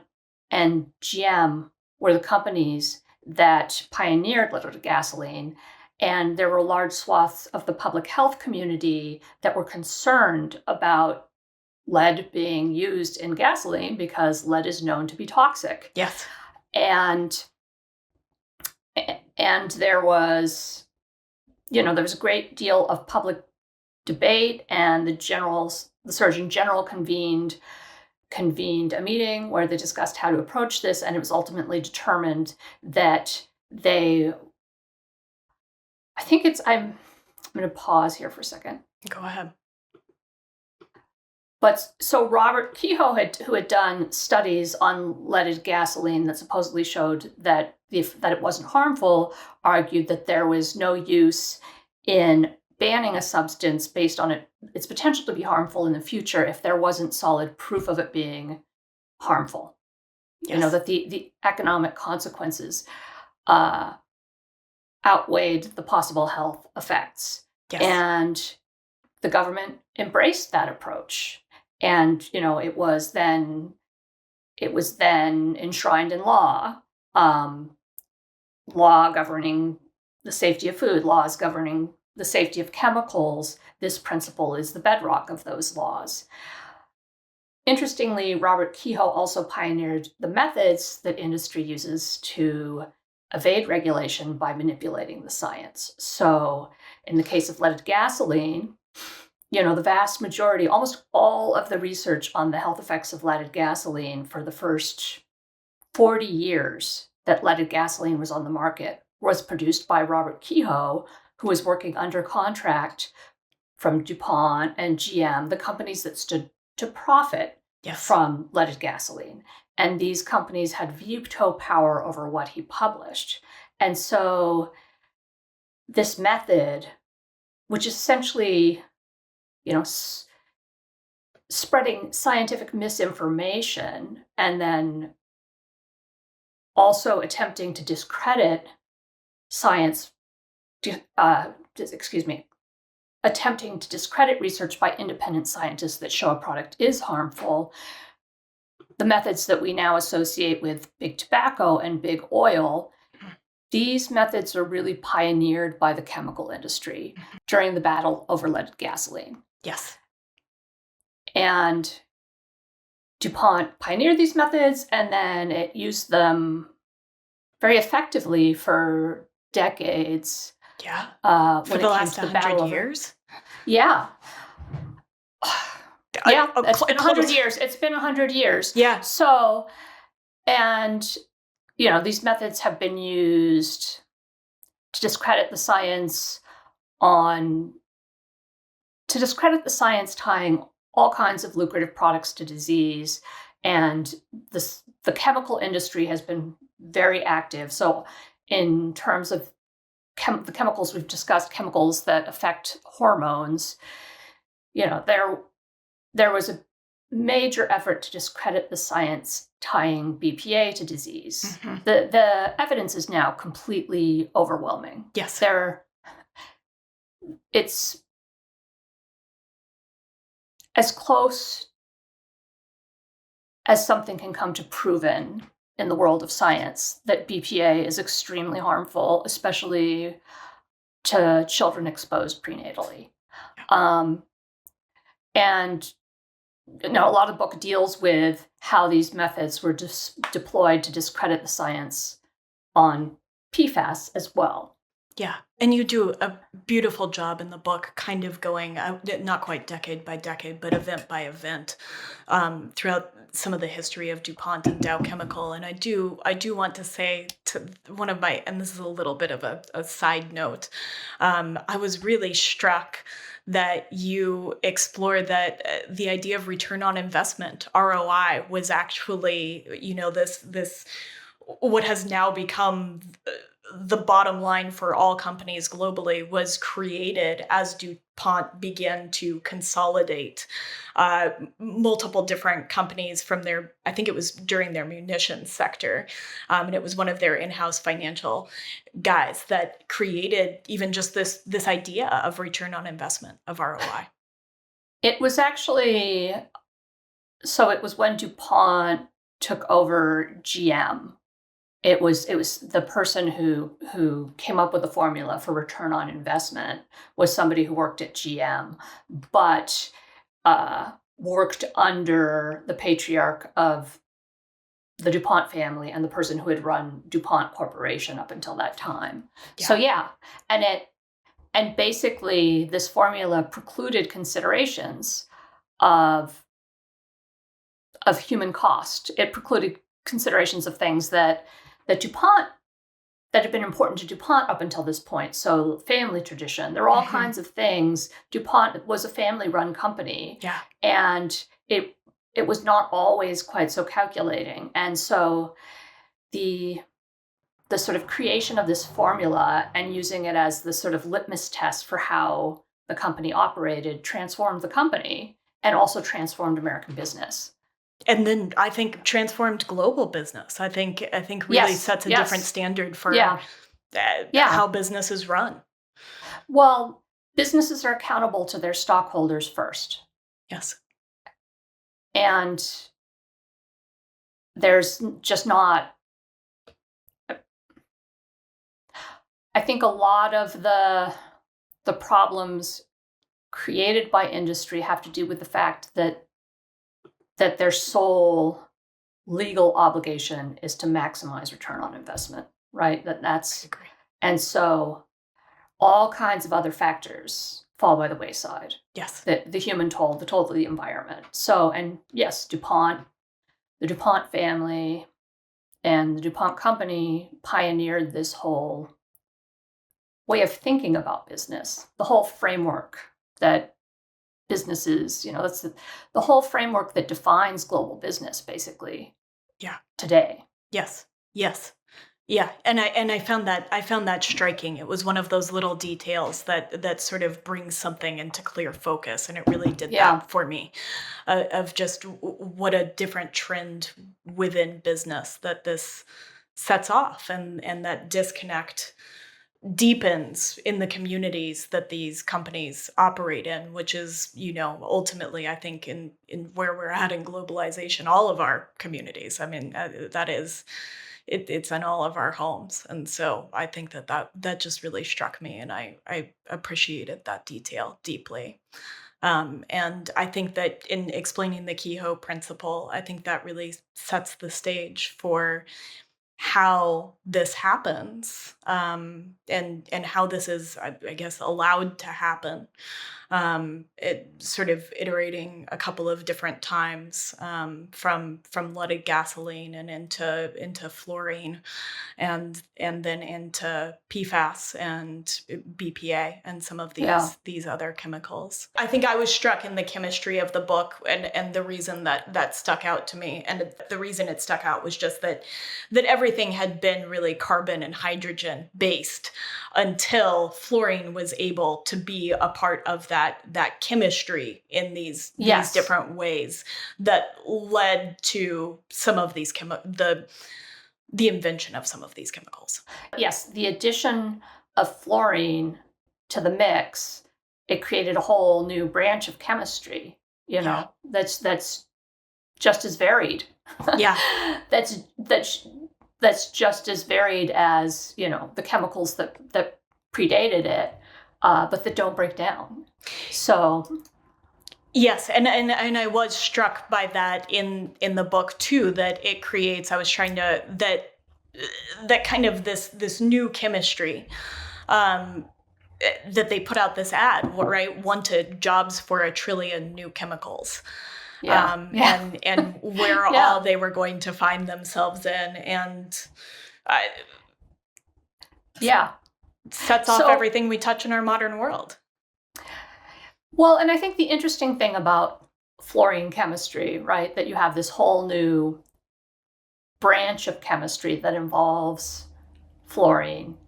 and GM were the companies that pioneered leaded gasoline. And there were large swaths of the public health community that were concerned about lead being used in gasoline because lead is known to be toxic. Yes. And there was, there was a great deal of public debate, and the Surgeon General convened a meeting where they discussed how to approach this, and it was ultimately determined that I'm going to pause here for a second. Go ahead. But so Robert Kehoe, who had done studies on leaded gasoline that supposedly showed that it wasn't harmful, argued that there was no use in banning a substance based on its potential to be harmful in the future if there wasn't solid proof of it being harmful. Yes. That the economic consequences outweighed the possible health effects. Yes. And the government embraced that approach. And, it was then enshrined in law, law governing the safety of food, laws governing the safety of chemicals. This principle is the bedrock of those laws. Interestingly, Robert Kehoe also pioneered the methods that industry uses to evade regulation by manipulating the science. So in the case of leaded gasoline, the vast majority, almost all of the research on the health effects of leaded gasoline for the first 40 years that leaded gasoline was on the market was produced by Robert Kehoe, who was working under contract from DuPont and GM, the companies that stood to profit Yes. from leaded gasoline. And these companies had veto power over what he published. And so this method, which is essentially, spreading scientific misinformation and then also attempting to discredit science, attempting to discredit research by independent scientists that show a product is harmful. The methods that we now associate with big tobacco and big oil, these methods are really pioneered by the chemical industry during the battle over leaded gasoline. Yes. And DuPont pioneered these methods, and then it used them very effectively for decades. Yeah. For the last 100 years? Yeah. Yeah, it's been 100 years. It's been 100 years. Yeah. So, and, these methods have been used to discredit the science tying all kinds of lucrative products to disease. And the chemical industry has been very active. So in terms of the chemicals we've discussed, chemicals that affect hormones, there was a major effort to discredit the science tying BPA to disease. Mm-hmm. The evidence is now completely overwhelming. Yes. It's as close as something can come to proven in the world of science that BPA is extremely harmful, especially to children exposed prenatally. And a lot of the book deals with how these methods were deployed to discredit the science on PFAS as well. Yeah. And you do a beautiful job in the book, kind of going, not quite decade by decade, but event by event, throughout some of the history of DuPont and Dow Chemical. And I do want to say to one of my, and this is a little bit of a side note, I was really struck that you explore that the idea of return on investment, ROI, was actually, this what has now become the bottom line for all companies globally, was created as DuPont began to consolidate multiple different companies from I think it was during their munitions sector. And it was one of their in-house financial guys that created even just this idea of return on investment, of ROI. It was actually, it was when DuPont took over GM. It was the person who came up with the formula for return on investment was somebody who worked at GM, but worked under the patriarch of the DuPont family and the person who had run DuPont Corporation up until that time. Yeah. So and basically this formula precluded considerations of human cost. It precluded considerations of things that DuPont, that had been important to DuPont up until this point. So family tradition, there were all kinds of things. DuPont was a family-run company. Yeah. And it was not always quite so calculating. And so the sort of creation of this formula and using it as the sort of litmus test for how the company operated transformed the company and also transformed American business. And then I think transformed global business. I think really sets a different standard for how business is run. Well, businesses are accountable to their stockholders first. Yes. And there's just not, I think a lot of the problems created by industry have to do with the fact that their sole legal obligation is to maximize return on investment, right? That's, and so all kinds of other factors fall by the wayside. Yes. The human toll, the toll of the environment. So, and yes, DuPont, the DuPont family and the DuPont company pioneered this whole way of thinking about business, the whole framework that businesses. That's the whole framework that defines global business, basically. Yeah. Today. Yes. Yes. Yeah, and I found that striking. It was one of those little details that sort of brings something into clear focus, and it really did that for me, of just what a different trend within business that this sets off, and that disconnect deepens in the communities that these companies operate in, which is, ultimately, I think, in where we're at in globalization, all of our communities. I mean, that is. It's in all of our homes. And so I think that just really struck me, and I appreciated that detail deeply. And I think that in explaining the Kehoe principle, I think that really sets the stage for how this happens, and how this is, I guess, allowed to happen. It sort of iterating a couple of different times, from leaded gasoline and into fluorine, and then into PFAS and BPA and some of these other chemicals. I think I was struck in the chemistry of the book, and the reason that stuck out to me, and the reason it stuck out was just that everything had been really carbon and hydrogen based until fluorine was able to be a part of that chemistry in these different ways that led to some of these the invention of some of these chemicals. Yes, the addition of fluorine to the mix, it created a whole new branch of chemistry, that's just as varied. Yeah. That's just as varied as, the chemicals that predated it, but that don't break down. So yes, and I was struck by that in the book too, that it creates. I was trying to that kind of this new chemistry, that they put out this ad, right? Wanted jobs for 1 trillion new chemicals. And where all they were going to find themselves in, and sets off everything we touch in our modern world. Well, and I think the interesting thing about fluorine chemistry, right, that you have this whole new branch of chemistry that involves fluorine,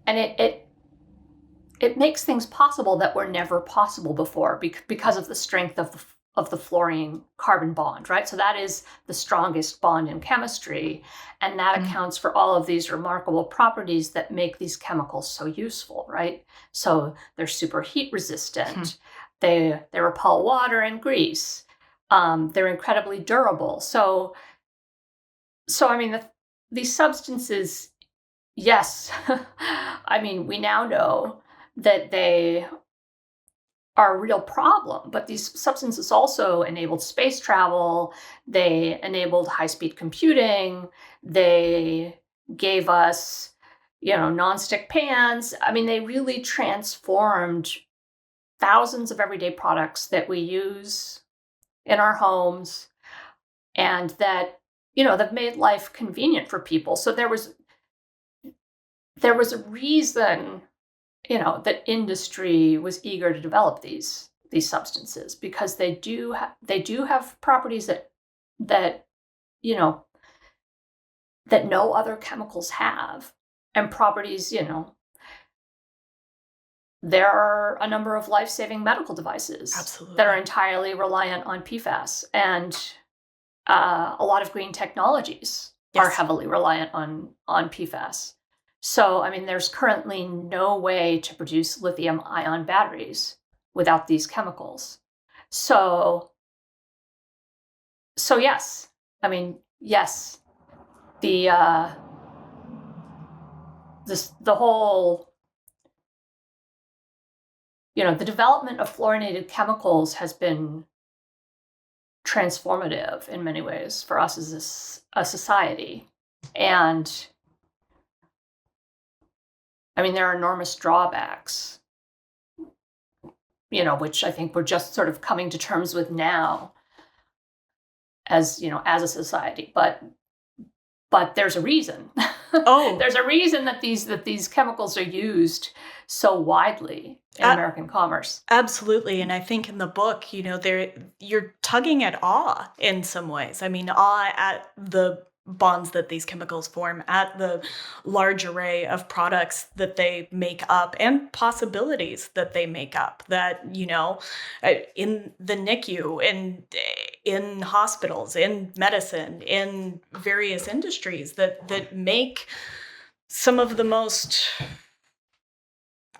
and it makes things possible that were never possible before because of the strength of the fluorine carbon bond, right? So that is the strongest bond in chemistry, and that accounts for all of these remarkable properties that make these chemicals so useful, right? So they're super heat resistant. They repel water and grease. They're incredibly durable. So I mean, these substances, yes, I mean, we now know that they are a real problem, but these substances also enabled space travel. They enabled high-speed computing. They gave us, nonstick pans. I mean, they really transformed thousands of everyday products that we use in our homes, and that, that made life convenient for people. So there was a reason, that industry was eager to develop these substances, because they do have properties that that no other chemicals have, and properties, there are a number of life-saving medical devices that are entirely reliant on PFAS, and a lot of green technologies are heavily reliant on PFAS. So, I mean, there's currently no way to produce lithium-ion batteries without these chemicals. So yes, I mean, yes, the whole, the development of fluorinated chemicals has been transformative in many ways for us as a society. And I mean, there are enormous drawbacks, which I think we're just sort of coming to terms with now as a society. But there's a reason Oh, There's a reason that these chemicals are used so widely in American commerce. absolutely. And I think in the book, you're tugging at awe in some ways. I mean, awe at the bonds that these chemicals form, at the large array of products that they make up and possibilities that they make up, that, in the NICU, in hospitals, in medicine, in various industries that make some of the most,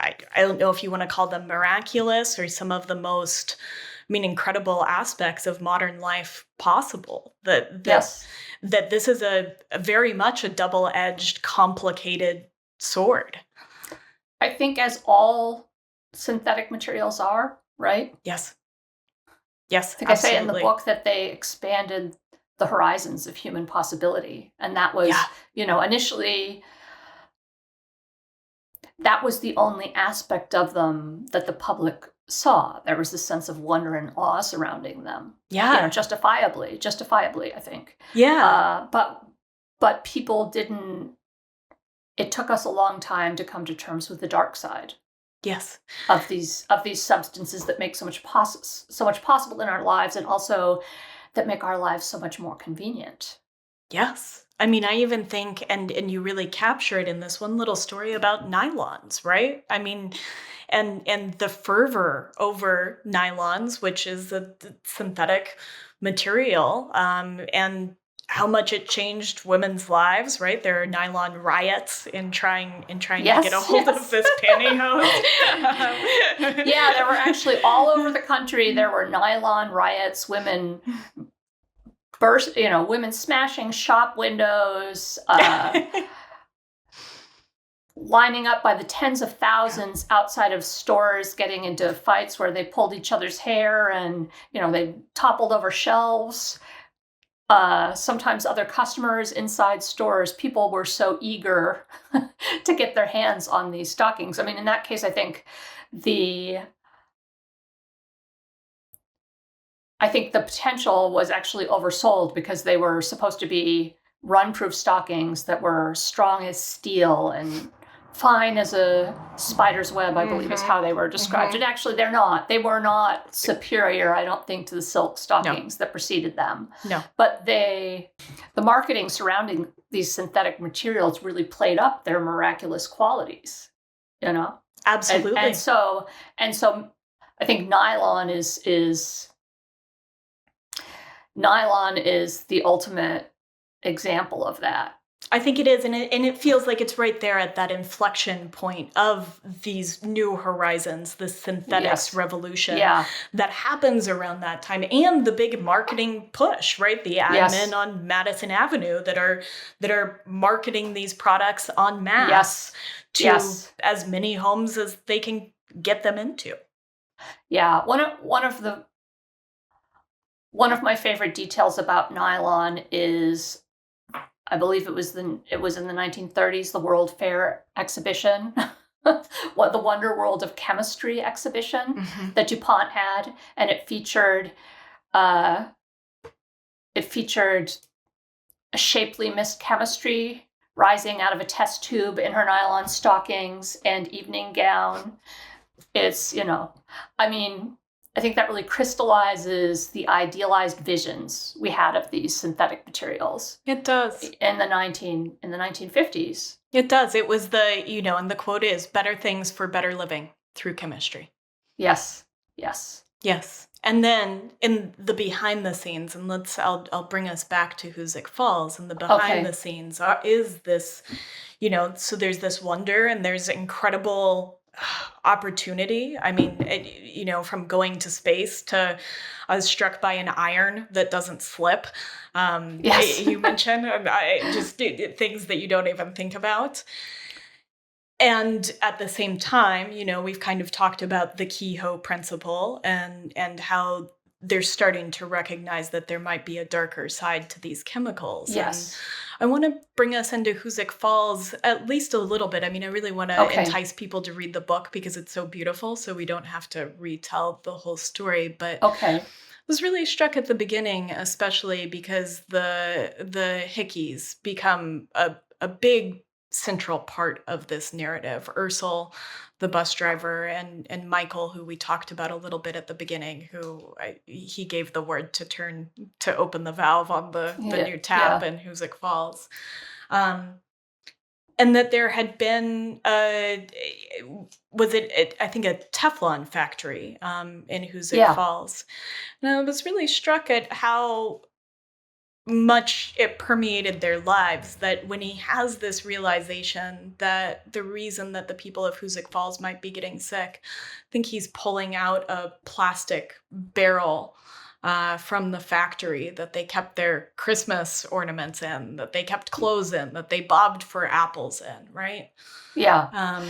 I don't know if you want to call them miraculous, or some of the most, incredible aspects of modern life possible. Yes. That this is a very much a double-edged, complicated sword. I think as all synthetic materials are, right? Yes. Yes, I think absolutely. I say in the book that they expanded the horizons of human possibility. And that was, initially, that was the only aspect of them that the public saw. There was this sense of wonder and awe surrounding them. Yeah. Justifiably, I think. Yeah. But people didn't. It took us a long time to come to terms with the dark side. Yes. Of these substances that make so much possible in our lives, and also that make our lives so much more convenient. Yes. I mean, I even think, and you really capture it in this one little story about nylons, right? I mean, and the fervor over nylons, which is a synthetic material, and how much it changed women's lives, right? There are nylon riots in trying to get a hold of this pantyhose. Yeah, there were actually all over the country. There were nylon riots, women women smashing shop windows, lining up by the tens of thousands outside of stores, getting into fights where they pulled each other's hair and, they toppled over shelves. Sometimes other customers inside stores, people were so eager to get their hands on these stockings. I mean, in that case, I think the potential was actually oversold, because they were supposed to be run-proof stockings that were strong as steel and fine as a spider's web, I believe is how they were described. And actually, they're not. They were not superior, I don't think, to the silk stockings that preceded them. No. But the marketing surrounding these synthetic materials really played up their miraculous qualities, Absolutely. And so I think nylon is the ultimate example of that. I think it is, and it feels like it's right there at that inflection point of these new horizons, the synthetics revolution that happens around that time, and the big marketing push, right? The ad men on Madison Avenue that are marketing these products en masse to as many homes as they can get them into. Yeah, one of my favorite details about nylon is, I believe it was in the 1930s, the World Fair exhibition, the Wonder World of Chemistry exhibition that DuPont had, and it featured a shapely Miss Chemistry rising out of a test tube in her nylon stockings and evening gown. It's, I think that really crystallizes the idealized visions we had of these synthetic materials. It does. In the 1950s. It does. It was and the quote is, better things for better living through chemistry. Yes. And then in the behind the scenes, and I'll bring us back to Hoosick Falls, and the behind the scenes is this, so there's this wonder and there's incredible opportunity. I mean, from going to space to, I was struck by an iron that doesn't slip. You mentioned just things that you don't even think about. And at the same time, we've kind of talked about the Kehoe principle and how they're starting to recognize that there might be a darker side to these chemicals. Yes. And I want to bring us into Hoosick Falls at least a little bit. I mean, I really want to entice people to read the book because it's so beautiful, so we don't have to retell the whole story. But was really struck at the beginning, especially because the Hickeys become a big central part of this narrative. Ursel, the bus driver, and Michael, who we talked about a little bit at the beginning, he gave the word to open the valve on the new tap in Hoosick Falls. And that there had been I think a Teflon factory in Hoosick Falls. And I was really struck at how much it permeated their lives, that when he has this realization that the reason that the people of Hoosick Falls might be getting sick, I think he's pulling out a plastic barrel from the factory that they kept their Christmas ornaments in, that they kept clothes in, that they bobbed for apples in, right? Yeah.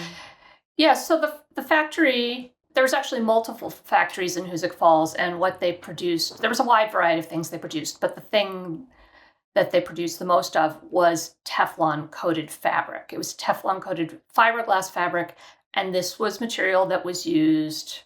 So the factory, there was actually multiple factories in Hoosick Falls, and what they produced, there was a wide variety of things they produced, but the thing that they produced the most of was Teflon-coated fabric. It was Teflon-coated fiberglass fabric, and this was material that was used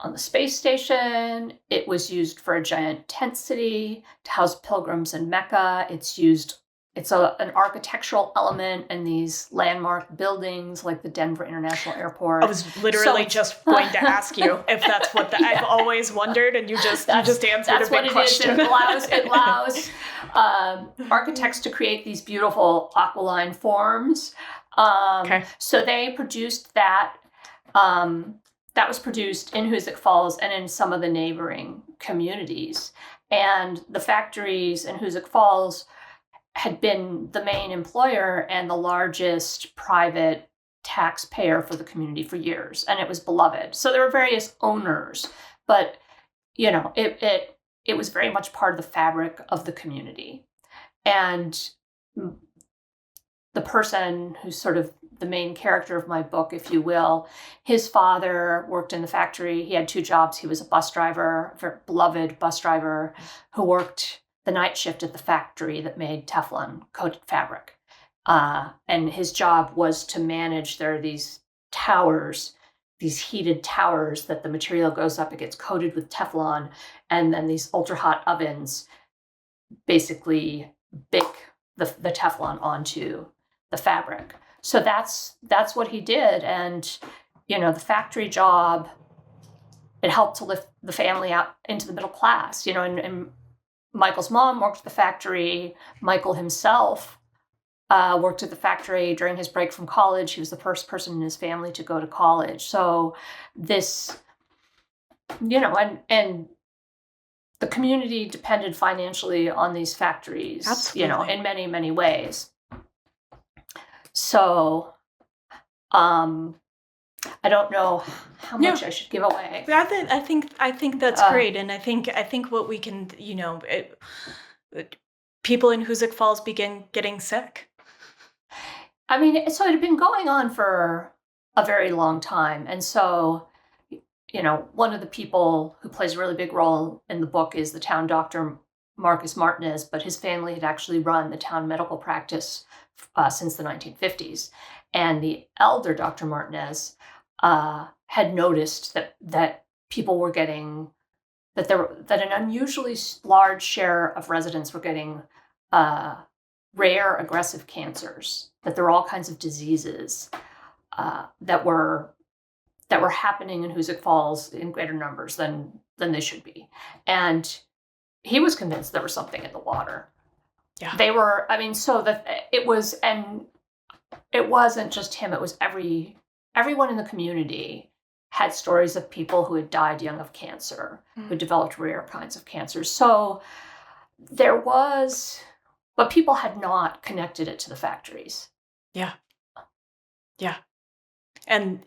on the space station. It was used for a giant tent city to house pilgrims in Mecca. It's an architectural element in these landmark buildings like the Denver International Airport. I was literally just going to ask you if that's what I've always wondered, and you just answered a big question. It allows architects to create these beautiful aquiline forms. So they produced that. That was produced in Hoosick Falls and in some of the neighboring communities. And the factories in Hoosick Falls had been the main employer and the largest private taxpayer for the community for years, and it was beloved. So there were various owners, but it was very much part of the fabric of the community. And the person who's sort of the main character of my book, if you will, his father worked in the factory. He had two jobs. He was a bus driver, a very beloved bus driver who worked the night shift at the factory that made Teflon-coated fabric. And his job was to manage, there are these towers, these heated towers that the material goes up, it gets coated with Teflon, and then these ultra-hot ovens basically bake the Teflon onto the fabric. So that's what he did. And, the factory job, it helped to lift the family out into the middle class, and Michael's mom worked at the factory. Michael himself worked at the factory during his break from college. He was the first person in his family to go to college. So this, and the community depended financially on these factories, Absolutely. In many, many ways. So, I don't know how much I should give away. I think that's great, and I think what we can, people in Hoosick Falls begin getting sick. I mean, so it had been going on for a very long time, and so, one of the people who plays a really big role in the book is the town doctor, Marcus Martinez, but his family had actually run the town medical practice since the 1950s. And the elder Dr. Martinez had noticed that people were getting, that an unusually large share of residents were getting rare aggressive cancers, that there were all kinds of diseases that were happening in Hoosick Falls in greater numbers than they should be. And he was convinced there was something in the water. Yeah. They were, so that it was, and it wasn't just him, it was everyone in the community had stories of people who had died young of cancer, who developed rare kinds of cancers. So there was, but people had not connected it to the factories. Yeah. Yeah. And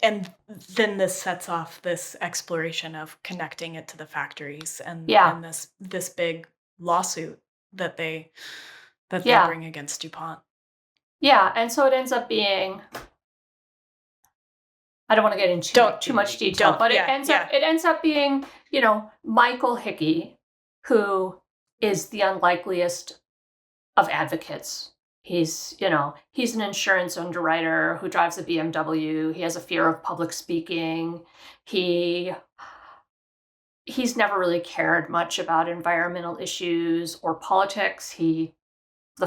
then this sets off this exploration of connecting it to the factories and this big lawsuit that they bring against DuPont. Yeah, and so it ends up being, I don't want to get into too much detail, but it ends up being, Michael Hickey, who is the unlikeliest of advocates. He's an insurance underwriter who drives a BMW. He has a fear of public speaking. He he's never really cared much about environmental issues or politics. The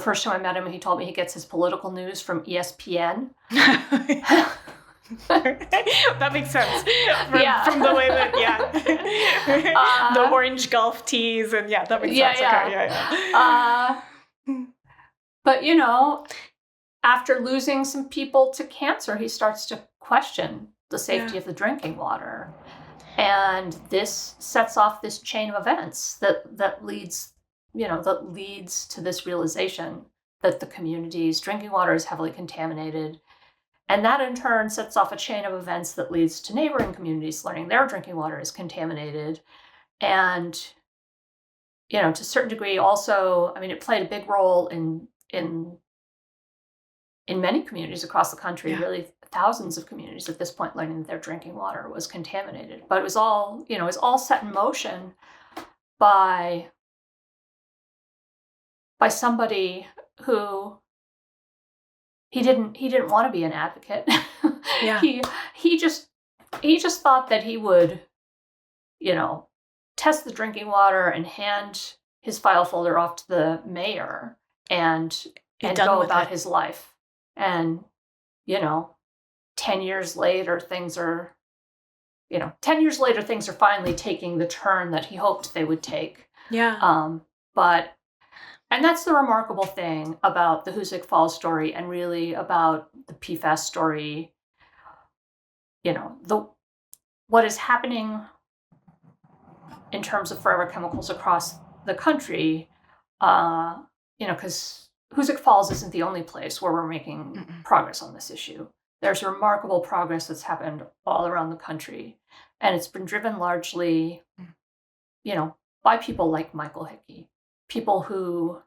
first time I met him, he told me he gets his political news from ESPN. That makes sense. From the way that, the orange golf tees, and that makes sense. But, after losing some people to cancer, he starts to question the safety of the drinking water. And this sets off this chain of events that leads to this realization that the community's drinking water is heavily contaminated. And that in turn sets off a chain of events that leads to neighboring communities learning their drinking water is contaminated. And, to a certain degree also, it played a big role in many communities across the country, really thousands of communities at this point learning that their drinking water was contaminated. But it was all, set in motion by somebody who he didn't want to be an advocate. He just thought that he would, test the drinking water and hand his file folder off to the mayor and go about his life. And, 10 years later, things are finally taking the turn that he hoped they would take. And that's the remarkable thing about the Hoosick Falls story, and really about the PFAS story. What is happening in terms of forever chemicals across the country, because Hoosick Falls isn't the only place where we're making progress on this issue. There's remarkable progress that's happened all around the country, and it's been driven largely, by people like Michael Hickey, people who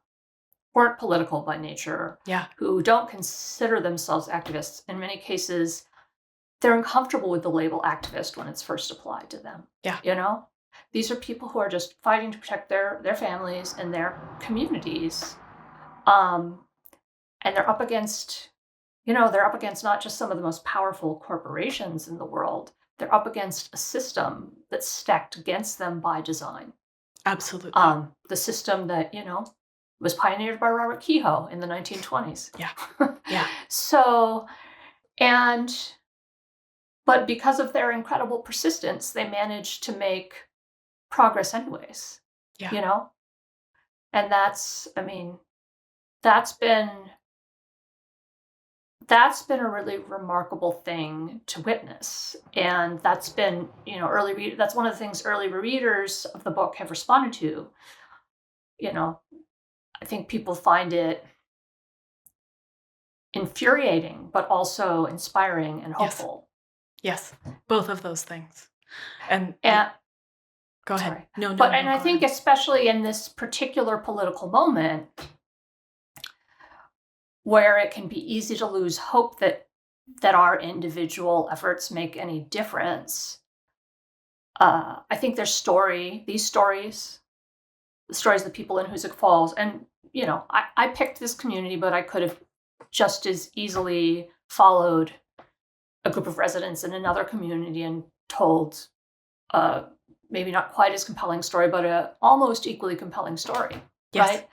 weren't political by nature, who don't consider themselves activists. In many cases, they're uncomfortable with the label activist when it's first applied to them. These are people who are just fighting to protect their families and their communities. And they're up against not just some of the most powerful corporations in the world. They're up against a system that's stacked against them by design. Absolutely. The system that, was pioneered by Robert Kehoe in the 1920s. So, but because of their incredible persistence, they managed to make progress anyways. And that's been a really remarkable thing to witness. And that's been, that's one of the things early readers of the book have responded to. I think people find it infuriating, but also inspiring and hopeful. Yes. Both of those things. And go ahead. Sorry. No, I think especially in this particular political moment, where it can be easy to lose hope that our individual efforts make any difference. I think the stories of the people in Hoosick Falls, and I picked this community, but I could have just as easily followed a group of residents in another community and told maybe not quite as compelling story, but a almost equally compelling story, right?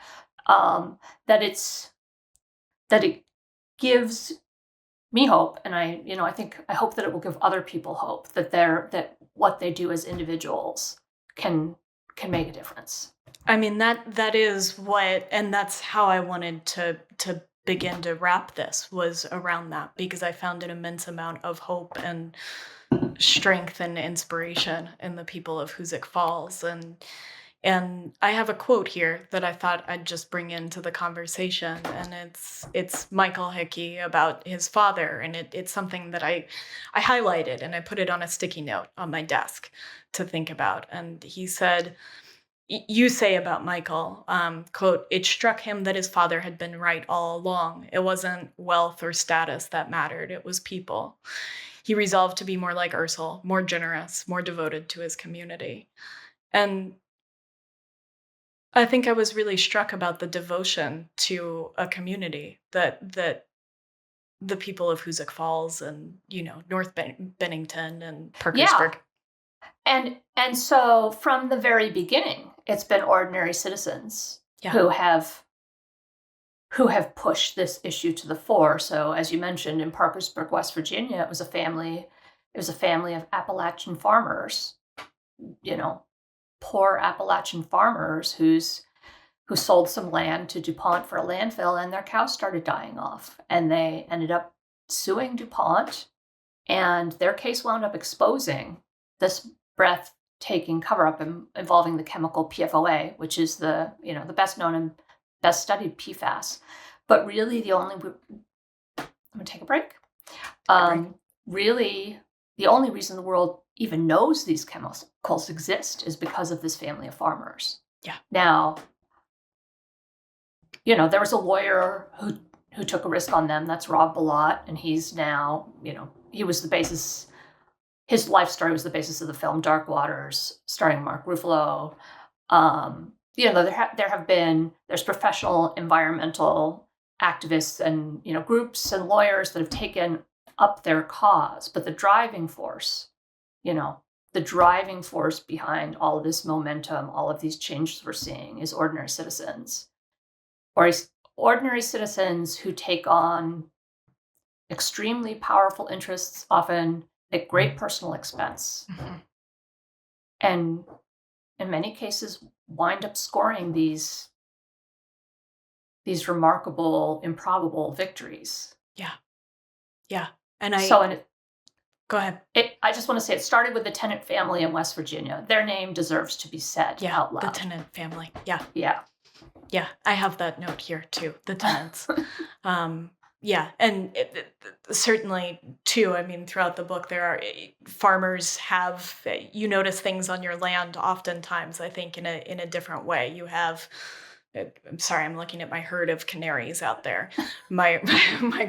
That it gives me hope, and I hope that it will give other people hope that what they do as individuals can make a difference. That is what, and that's how I wanted to begin to wrap this, was around that, because I found an immense amount of hope and strength and inspiration in the people of Hoosick Falls. And I have a quote here that I thought I'd just bring into the conversation, and it's Michael Hickey about his father, and it's something that I highlighted and I put it on a sticky note on my desk to think about. And he said, you say about Michael, quote, "It struck him that his father had been right all along. It wasn't wealth or status that mattered. It was people. He resolved to be more like Ursel, more generous, more devoted to his community." And I think I was really struck about the devotion to a community that the people of Hoosick Falls and, North Bennington and Parkersburg And so from the very beginning, it's been ordinary citizens who have pushed this issue to the fore. So as you mentioned, in Parkersburg, West Virginia, it was a family of Appalachian farmers, poor Appalachian farmers who sold some land to DuPont for a landfill, and their cows started dying off. And they ended up suing DuPont, and their case wound up exposing this breathtaking cover-up involving the chemical PFOA, which is the best known and best studied PFAS. But really I'm going to take a break. Really, the only reason the world even knows these chemicals exist is because of this family of farmers. Yeah. Now, there was a lawyer who took a risk on them. That's Rob Bilott, and he's now, he was the basis. His life story was the basis of the film Dark Waters, starring Mark Ruffalo. There's professional environmental activists and groups and lawyers that have taken up their cause, but the driving force behind all of this momentum, all of these changes we're seeing, is ordinary citizens, or ordinary citizens who take on extremely powerful interests, often at great personal expense, and in many cases wind up scoring these remarkable, improbable victories. Yeah. And go ahead. I just want to say it started with the Tennant family in West Virginia. Their name deserves to be said out loud. The Tennant family. Yeah. Yeah. I have that note here too. The Tennants. And certainly too, I mean, throughout the book, there are farmers you notice things on your land oftentimes, I think, in a different way. You have, I'm sorry, I'm looking at my herd of canaries out there, my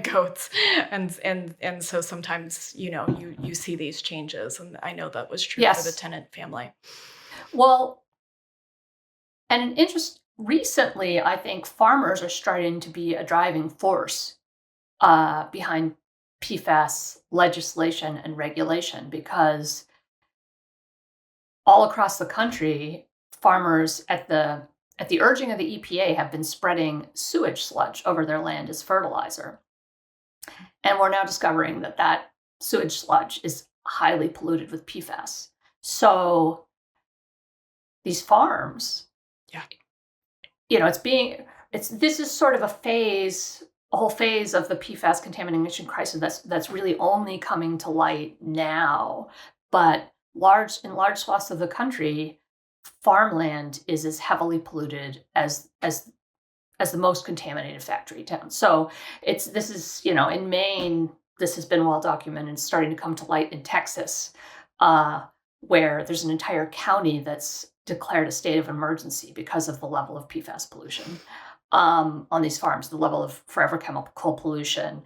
goats. And so sometimes, you see these changes, and I know that was true for the Tennant family. Well, and recently, I think farmers are starting to be a driving force behind PFAS legislation and regulation, because all across the country, farmers at the urging of the EPA have been spreading sewage sludge over their land as fertilizer. And we're now discovering that sewage sludge is highly polluted with PFAS. So these farms, this is sort of a whole phase of the PFAS contamination crisis that's really only coming to light now. But in large swaths of the country, farmland is as heavily polluted as the most contaminated factory town. So this is in Maine, this has been well documented, starting to come to light in Texas, where there's an entire county that's declared a state of emergency because of the level of PFAS pollution on these farms, the level of forever chemical pollution.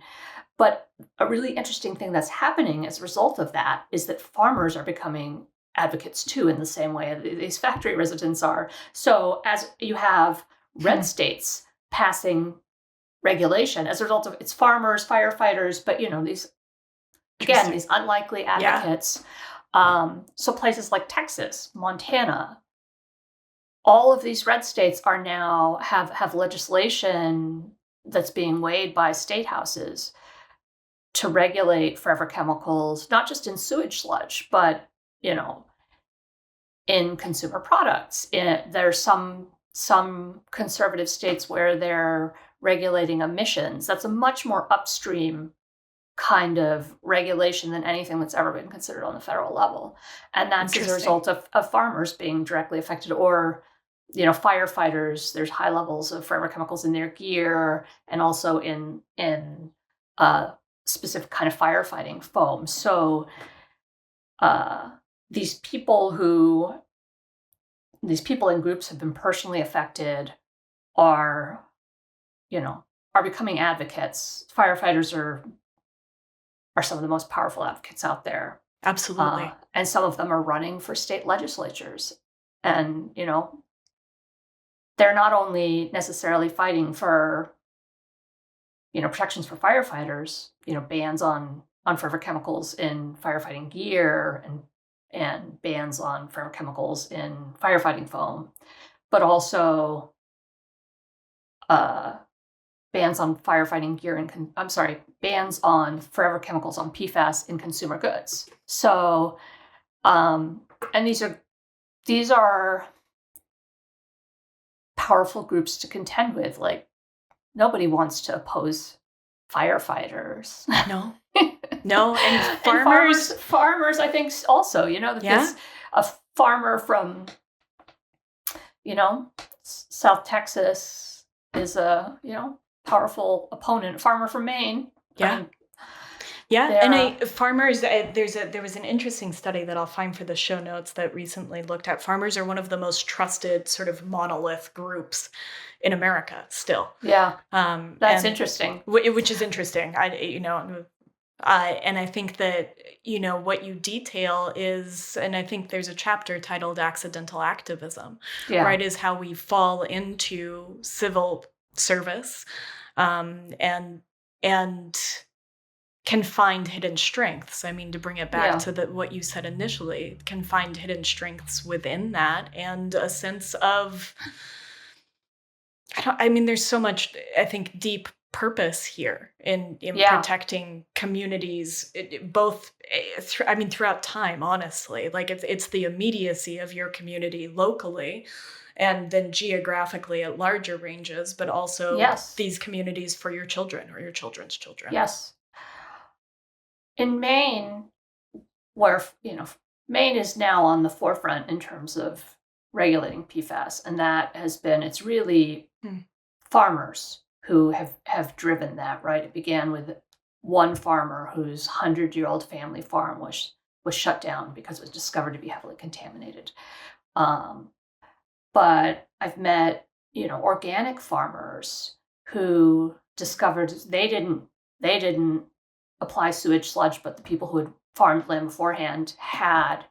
But a really interesting thing that's happening as a result of that is that farmers are becoming advocates too, in the same way these factory residents are. So as you have red states passing regulation as a result of it's farmers, firefighters, but these unlikely advocates. So places like Texas, Montana, all of these red states are now have legislation that's being weighed by state houses to regulate forever chemicals, not just in sewage sludge, but in consumer products. There's some conservative states where they're regulating emissions. That's a much more upstream kind of regulation than anything that's ever been considered on the federal level. And that's as a result of farmers being directly affected, or firefighters. There's high levels of forever chemicals in their gear, and also in specific kind of firefighting foam. So these people in groups have been personally affected are becoming advocates. Firefighters are some of the most powerful advocates out there. Absolutely. And some of them are running for state legislatures. And, they're not only necessarily fighting for, protections for firefighters, bans on forever chemicals in firefighting gear and and bans on forever chemicals in firefighting foam, but also bans on firefighting gear and bans on forever chemicals on PFAS in consumer goods. So, and these are powerful groups to contend with. Like, nobody wants to oppose firefighters. No. No, and farmers, I think also, that Yeah. a farmer from, South Texas is a, powerful opponent. A farmer from Maine. Yeah. I mean, Yeah, and farmers, there was an interesting study that I'll find for the show notes that recently looked at farmers are one of the most trusted sort of monolith groups in America still. Yeah, that's interesting. Which is interesting. And I think that, what you detail is, and I think there's a chapter titled Accidental Activism, right, is how we fall into civil service and can find hidden strengths. I mean, to bring it back to what you said initially, can find hidden strengths within that and a sense of, there's so much, I think, deep purpose here in protecting communities, throughout time, honestly. Like, it's the immediacy of your community locally and then geographically at larger ranges, but also these communities for your children or your children's children. Yes. In Maine, where, Maine is now on the forefront in terms of regulating PFAS, and that has been, it's really farmers who have driven that, right? It began with one farmer whose 100-year-old family farm was shut down because it was discovered to be heavily contaminated. But I've met, organic farmers who discovered they didn't apply sewage sludge, but the people who had farmed land beforehand had,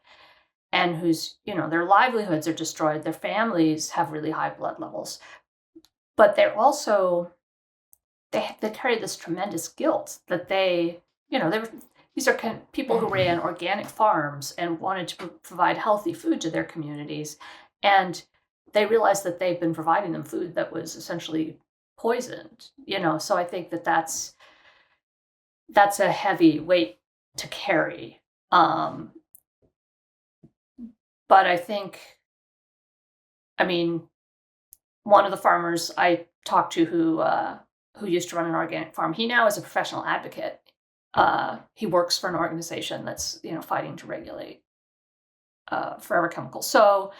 and whose, their livelihoods are destroyed, their families have really high blood levels, but they're also, they carry this tremendous guilt that these are people who ran organic farms and wanted to provide healthy food to their communities, and they realized that they've been providing them food that was essentially poisoned, so I think that's a heavy weight to carry. But I think, one of the farmers I talked to who used to run an organic farm, he now is a professional advocate. He works for an organization that's, fighting to regulate forever chemicals. So,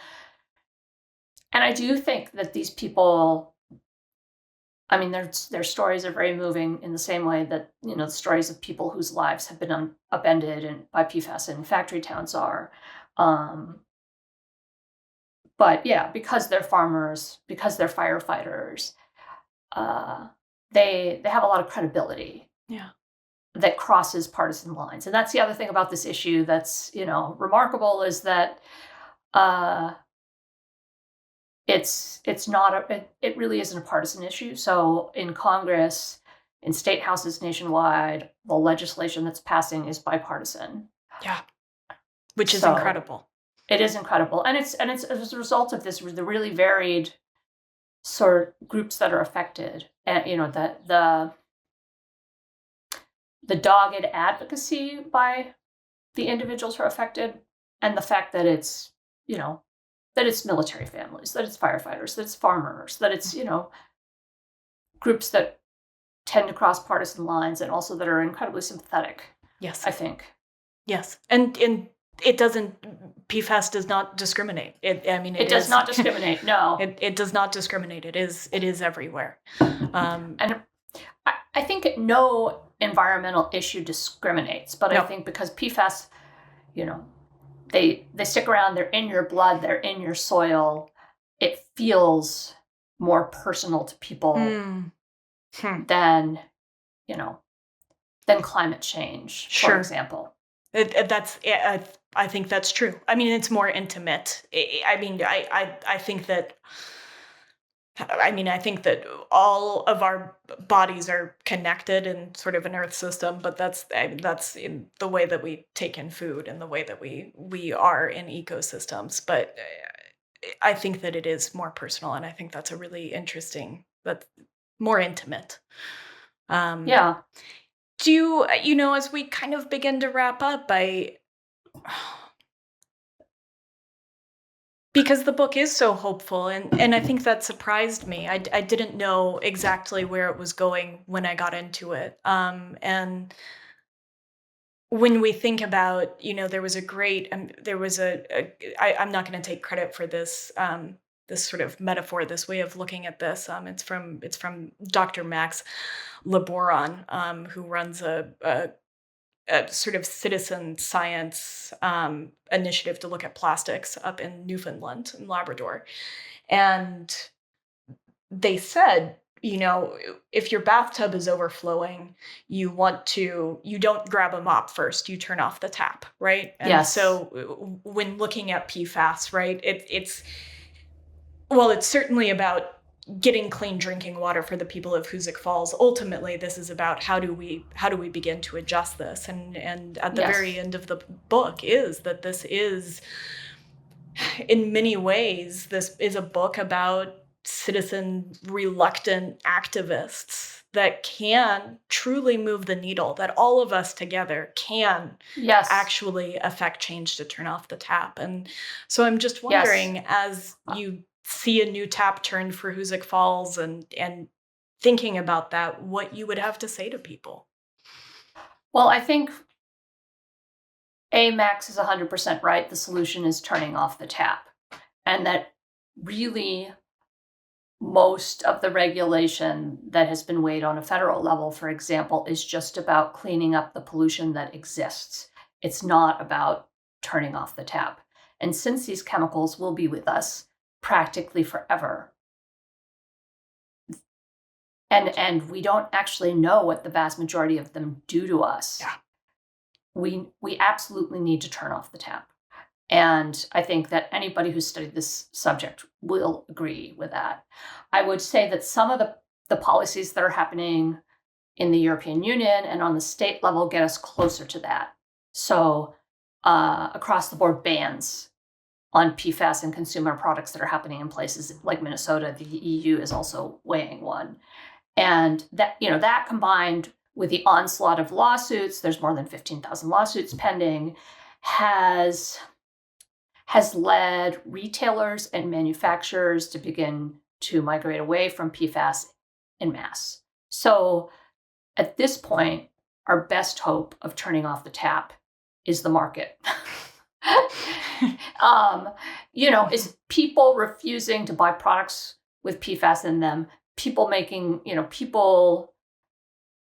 and I do think that these people, their stories are very moving in the same way that, the stories of people whose lives have been upended by PFAS in factory towns are. But yeah, because they're farmers, because they're firefighters, they have a lot of credibility. Yeah. That crosses partisan lines. And that's the other thing about this issue that's, remarkable is that it really isn't a partisan issue. So in Congress, in state houses nationwide, the legislation that's passing is bipartisan. Yeah. Which is incredible. It is incredible. And it's as a result of this, the really varied sort of groups that are affected. And, the dogged advocacy by the individuals who are affected, and the fact that it's, that it's military families, that it's firefighters, that it's farmers, that it's, groups that tend to cross partisan lines and also that are incredibly sympathetic. Yes. I think. Yes. And it doesn't, PFAS does not discriminate. It does not discriminate. No. It does not discriminate. It is everywhere. And I think no environmental issue discriminates, but I think because PFAS, they stick around, they're in your blood, they're in your soil, it feels more personal to people than climate change, for example. I think that's true. It's more intimate. I think that I mean, I think that all of our bodies are connected in sort of an earth system, but that's in the way that we take in food and the way that we are in ecosystems. But I think that it is more personal, and I think that's a really interesting, that's more intimate. Um, Yeah. do you, as we kind of begin to wrap up, because the book is so hopeful, and I think that surprised me. I didn't know exactly where it was going when I got into it. And when we think about, there was a great, there was I'm not going to take credit for this, this sort of metaphor, this way of looking at this. It's from Dr. Max Laboron, who runs a sort of citizen science initiative to look at plastics up in Newfoundland and Labrador. And they said, if your bathtub is overflowing, you don't grab a mop first, you turn off the tap, right? And Yes. so when looking at PFAS, right, it's certainly about getting clean drinking water for the people of Hoosick Falls. Ultimately, this is about how do we begin to adjust this, and at the Yes. very end of the book is that this is, in many ways, this is a book about citizen reluctant activists that can truly move the needle, that all of us together can Yes. actually affect change to turn off the tap. And so I'm just Yes. wondering, as you see a new tap turned for Hoosick Falls, and thinking about that, what you would have to say to people. Well, I think Max is 100% right. The solution is turning off the tap. And that really most of the regulation that has been weighed on a federal level, for example, is just about cleaning up the pollution that exists. It's not about turning off the tap. And since these chemicals will be with us practically forever, and we don't actually know what the vast majority of them do to us, Yeah. we absolutely need to turn off the tap. And I think that anybody who's studied this subject will agree with that. I would say that some of the policies that are happening in the European Union and on the state level get us closer to that. So across the board bans on PFAS and consumer products that are happening in places like Minnesota. The EU is also weighing one. And that combined with the onslaught of lawsuits, there's more than 15,000 lawsuits pending, has led retailers and manufacturers to begin to migrate away from PFAS en masse. So at this point, our best hope of turning off the tap is the market. Is people refusing to buy products with PFAS in them, people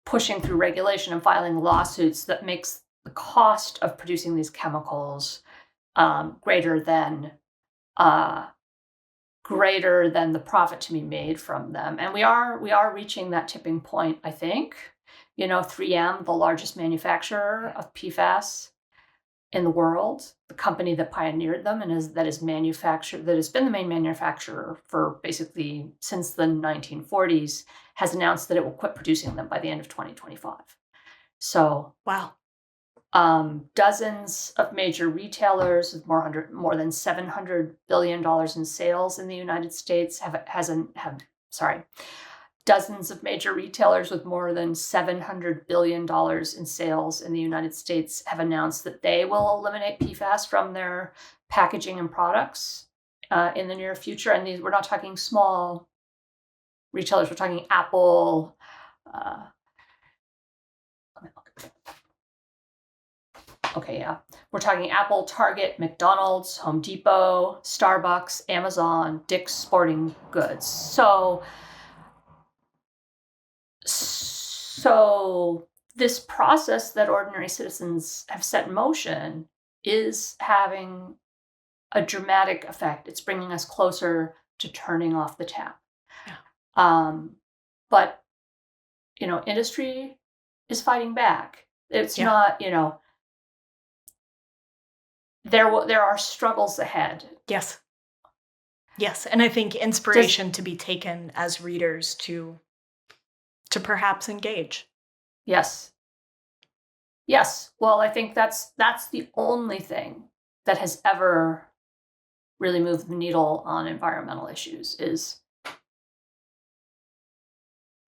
pushing through regulation and filing lawsuits that makes the cost of producing these chemicals greater than the profit to be made from them. And we are reaching that tipping point, I think. 3M, the largest manufacturer of PFAS in the world, the company that pioneered them and that has been the main manufacturer for basically since the 1940s, has announced that it will quit producing them by the end of 2025. So, wow. Dozens of major retailers with more than $700 billion in sales in the United States dozens of major retailers with more than $700 billion in sales in the United States have announced that they will eliminate PFAS from their packaging and products in the near future. And we're not talking small retailers, we're talking Apple. We're talking Apple, Target, McDonald's, Home Depot, Starbucks, Amazon, Dick's Sporting Goods. So this process that ordinary citizens have set in motion is having a dramatic effect. It's bringing us closer to turning off the tap. Yeah. But industry is fighting back. It's not, there are struggles ahead. Yes. Yes, and I think inspiration to be taken as readers to perhaps engage. Yes. Yes. Well, I think that's the only thing that has ever really moved the needle on environmental issues is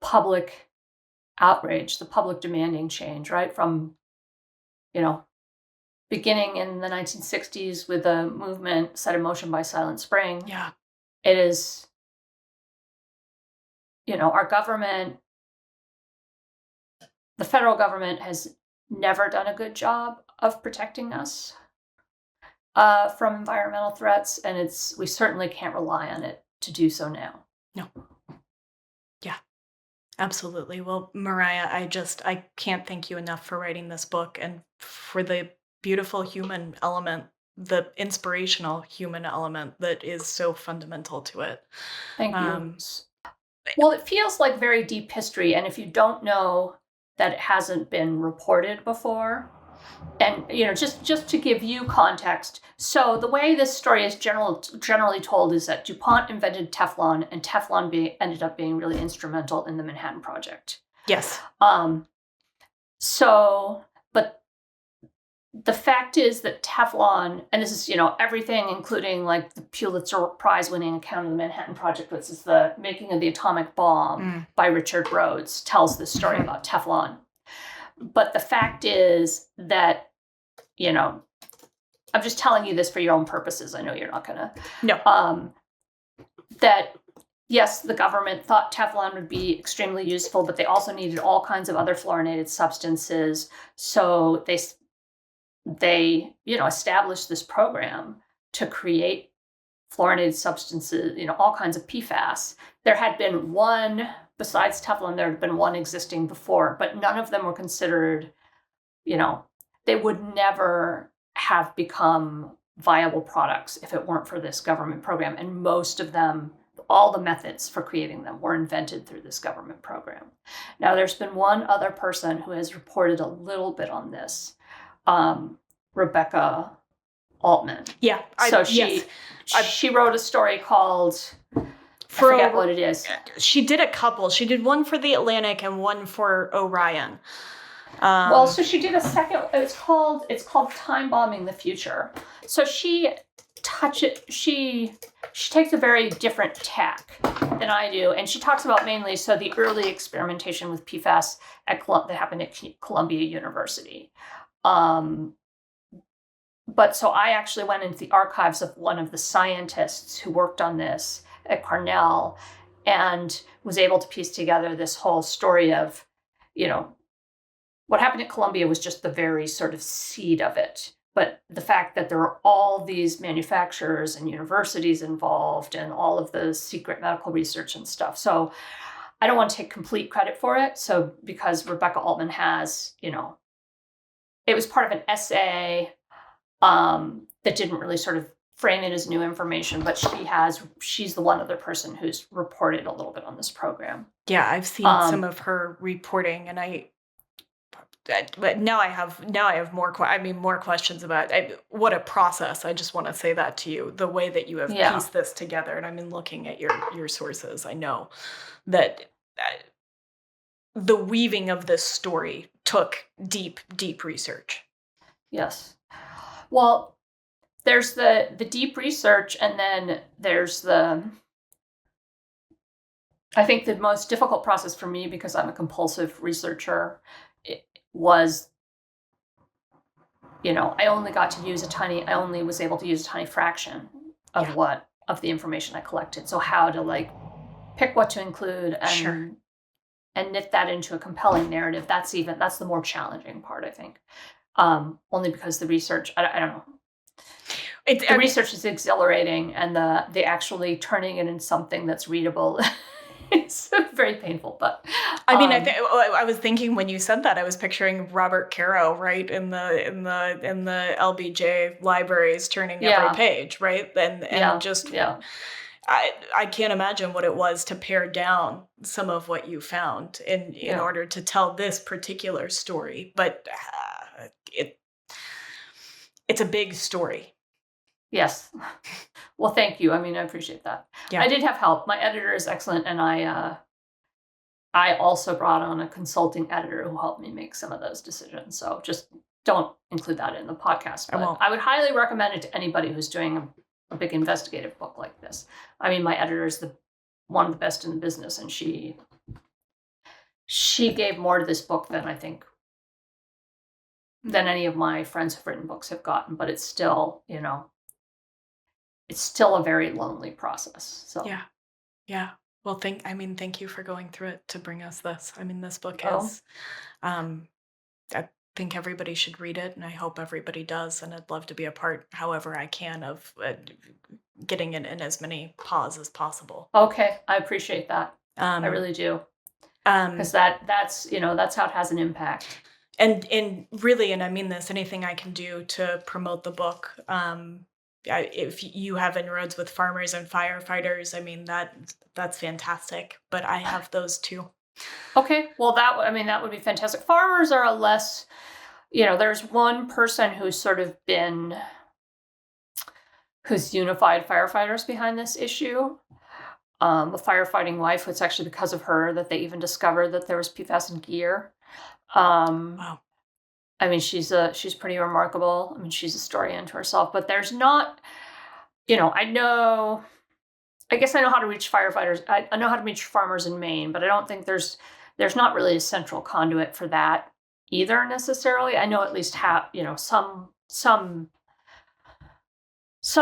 public outrage, the public demanding change, right? From, beginning in the 1960s with a movement set in motion by Silent Spring. Yeah. It is, our government, the federal government has never done a good job of protecting us from environmental threats, and we certainly can't rely on it to do so now. No. Yeah, absolutely. Well, Mariah, I can't thank you enough for writing this book and for the beautiful human element, the inspirational human element that is so fundamental to it. Thank you. Well, it feels like very deep history, and if you don't know that it hasn't been reported before, and just to give you context, so the way this story is generally told is that DuPont invented Teflon, and Teflon ended up being really instrumental in the Manhattan Project. Yes. But the fact is that Teflon, and this is everything, including like the Pulitzer Prize winning account of the Manhattan Project, which is the making of the atomic bomb by Richard Rhodes, tells this story about Teflon. But the fact is that, I'm just telling you this for your own purposes. I know you're not going to. No. That, yes, the government thought Teflon would be extremely useful, but they also needed all kinds of other fluorinated substances. So they established this program to create fluorinated substances, all kinds of PFAS. There had been one, besides Teflon, there had been one existing before, but none of them were considered, they would never have become viable products if it weren't for this government program. And most of them, all the methods for creating them were invented through this government program. Now, there's been one other person who has reported a little bit on this, Rebecca Altman. Yeah. She wrote a story called, I forget what it is. She did a couple. She did one for the Atlantic and one for Orion. So she did a second. It's called Time Bombing the Future. So she takes a very different tack than I do, and she talks about mainly the early experimentation with PFAS that happened at Columbia University. But so I actually went into the archives of one of the scientists who worked on this at Cornell and was able to piece together this whole story of, what happened at Columbia was just the very sort of seed of it. But the fact that there are all these manufacturers and universities involved and all of the secret medical research and stuff. So I don't want to take complete credit for it. So because Rebecca Altman has, it was part of an essay that didn't really sort of frame it as new information, but she's the one other person who's reported a little bit on this program. Yeah, I've seen some of her reporting, and but now I have more questions about what a process. I just want to say that to you, the way that you have pieced this together, and I've been looking at your sources. I know that the weaving of this story took deep research. Yes. Well, there's the deep research, and then there's I think the most difficult process for me, because I'm a compulsive researcher, was, I only was able to use a tiny fraction of the information I collected. So how to pick what to include and knit that into a compelling narrative. That's the more challenging part, I think. Only because the research, I don't know. The research is exhilarating, and the actually turning it into something that's readable is very painful. But I was thinking when you said that, I was picturing Robert Caro, right, in the LBJ libraries, turning every page, right, and I can't imagine what it was to pare down some of what you found in order to tell this particular story, but it's a big story. Yes. Well, thank you. I mean, I appreciate that. Yeah. I did have help. My editor is excellent, and I also brought on a consulting editor who helped me make some of those decisions. So just don't include that in the podcast. I But won't. I would highly recommend it to anybody who's doing a big investigative book like this. I mean, my editor is one of the best in the business, and she gave more to this book than I think than any of my friends who've written books have gotten. But it's still, it's still a very lonely process. So Yeah. Yeah. Well, thank you for going through it to bring us this. I mean, this book Oh, is, um, I think everybody should read it, and I hope everybody does. And I'd love to be a part, however I can, of getting it in as many paws as possible. okay. I appreciate that. I Um, really do. um, Because that's how it has an impact. and really, and I mean this, anything I can do to promote the book. If you have inroads with farmers and firefighters, I mean that's fantastic. But I have those too. Okay, well that would be fantastic. Farmers are a less, there's one person who's unified firefighters behind this issue. A firefighting wife. It's actually because of her that they even discovered that there was PFAS in gear. Wow. I mean, she's pretty remarkable. I mean, she's a story unto herself. But there's not, I guess I know how to reach firefighters. I know how to reach farmers in Maine, but I don't think there's not really a central conduit for that either necessarily. I know at least some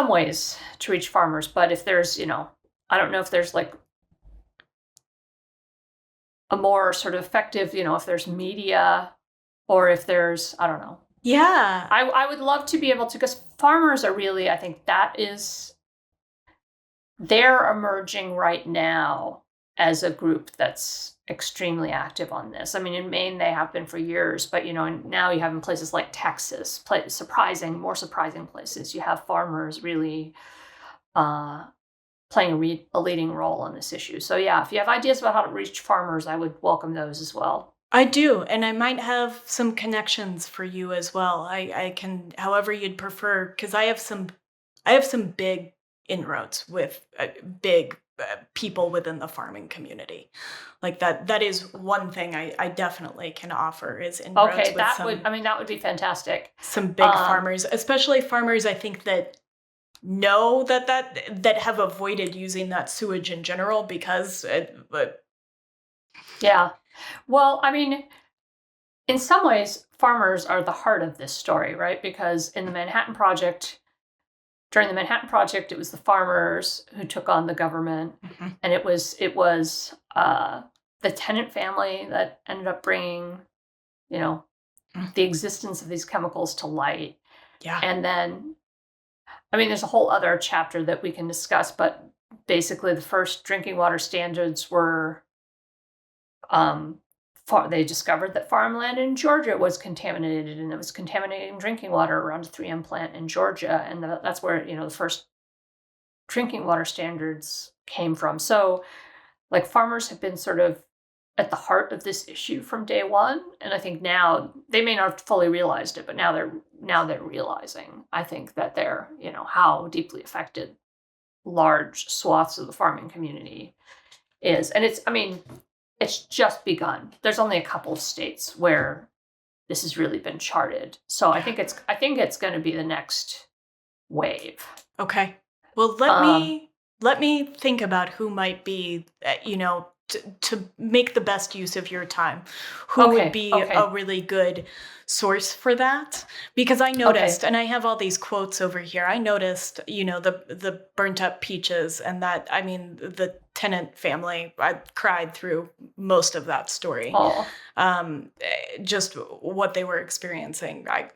ways to reach farmers, but if there's, I don't know if there's like a more sort of effective, if there's media or if there's, I don't know. Yeah. I would love to be able to, because farmers are really, I think they're emerging right now as a group that's extremely active on this. I mean, in Maine, they have been for years, but, and now you have in places like Texas, more surprising places, you have farmers really playing a leading role on this issue. So yeah, if you have ideas about how to reach farmers, I would welcome those as well. I do, and I might have some connections for you as well. I can, however you'd prefer, because I have some big inroads with big people within the farming community. Like that is one thing I definitely can offer is inroads Okay, with that would be fantastic. some big farmers, especially farmers I think that know that have avoided using that sewage in general because Yeah. Well, I mean, in some ways, farmers are the heart of this story, right? Because during the Manhattan Project, it was the farmers who took on the government, and it was the tenant family that ended up bringing, the existence of these chemicals to light. Yeah. And then, I mean, there's a whole other chapter that we can discuss, but basically, the first drinking water standards were. They discovered that farmland in Georgia was contaminated, and it was contaminating drinking water around a 3M plant in Georgia, and that's where the first drinking water standards came from. So, like, farmers have been sort of at the heart of this issue from day one, and I think now they may not have fully realized it, but now they're realizing. I think that they're how deeply affected large swaths of the farming community is, and it's just begun. There's only a couple of states where this has really been charted. So I think it's going to be the next wave. Okay. Well, let me think about who might be, to make the best use of your time. Who would be a really good source for that? Because I noticed, and I have all these quotes over here. I noticed, the burnt up peaches, and that, I mean, the tenant family. I cried through most of that story. Oh. Just what they were experiencing. I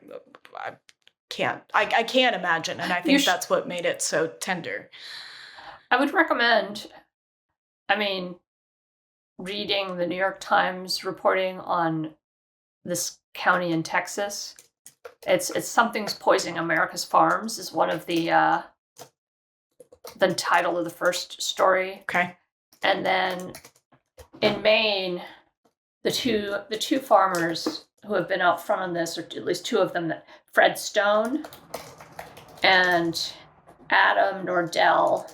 can't imagine, and I think that's what made it so tender. I would recommend, reading the New York Times reporting on this county in Texas. It's Something's Poisoning America's Farms is one of the title of the first story. Okay. And then in Maine, the two farmers who have been out front on this, or at least two of them, Fred Stone and Adam Nordell,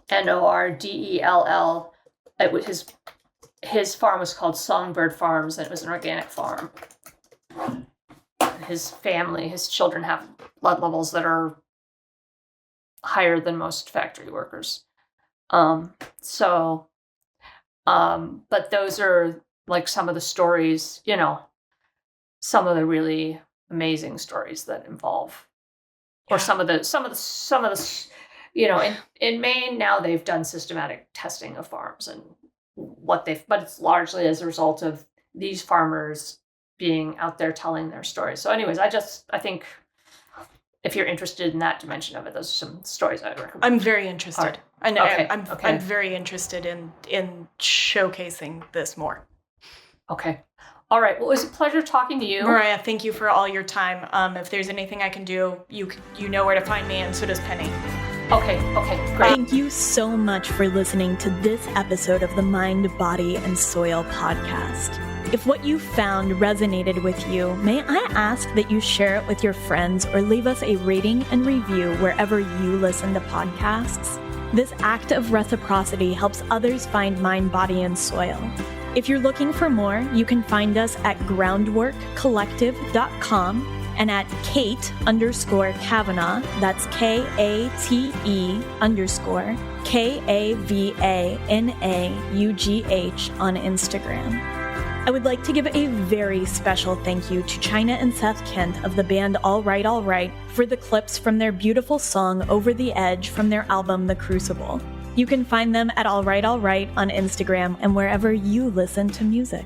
Nordell. It was his farm was called Songbird Farms, and it was an organic farm. His children have blood levels that are higher than most factory workers. But those are like some of the stories, some of the really amazing stories that involve, or some of the, in Maine now they've done systematic testing of farms and but it's largely as a result of these farmers being out there telling their stories. So anyways, I think if you're interested in that dimension of it, those are some stories I would recommend. I'm very interested. And okay. I'm very interested in showcasing this more. Okay. All right. Well, it was a pleasure talking to you. Mariah, thank you for all your time. If there's anything I can do, you know where to find me, and so does Penny. Okay, great. Thank you so much for listening to this episode of the Mind, Body, and Soil podcast. If what you found resonated with you, may I ask that you share it with your friends or leave us a rating and review wherever you listen to podcasts? This act of reciprocity helps others find Mind, Body, and Soil. If you're looking for more, you can find us at groundworkcollective.com and at Kate_Kavanaugh, that's KATE_KAVANAUGH on Instagram. I would like to give a very special thank you to China and Seth Kent of the band All Right for the clips from their beautiful song Over the Edge from their album The Crucible. You can find them at All Right on Instagram and wherever you listen to music.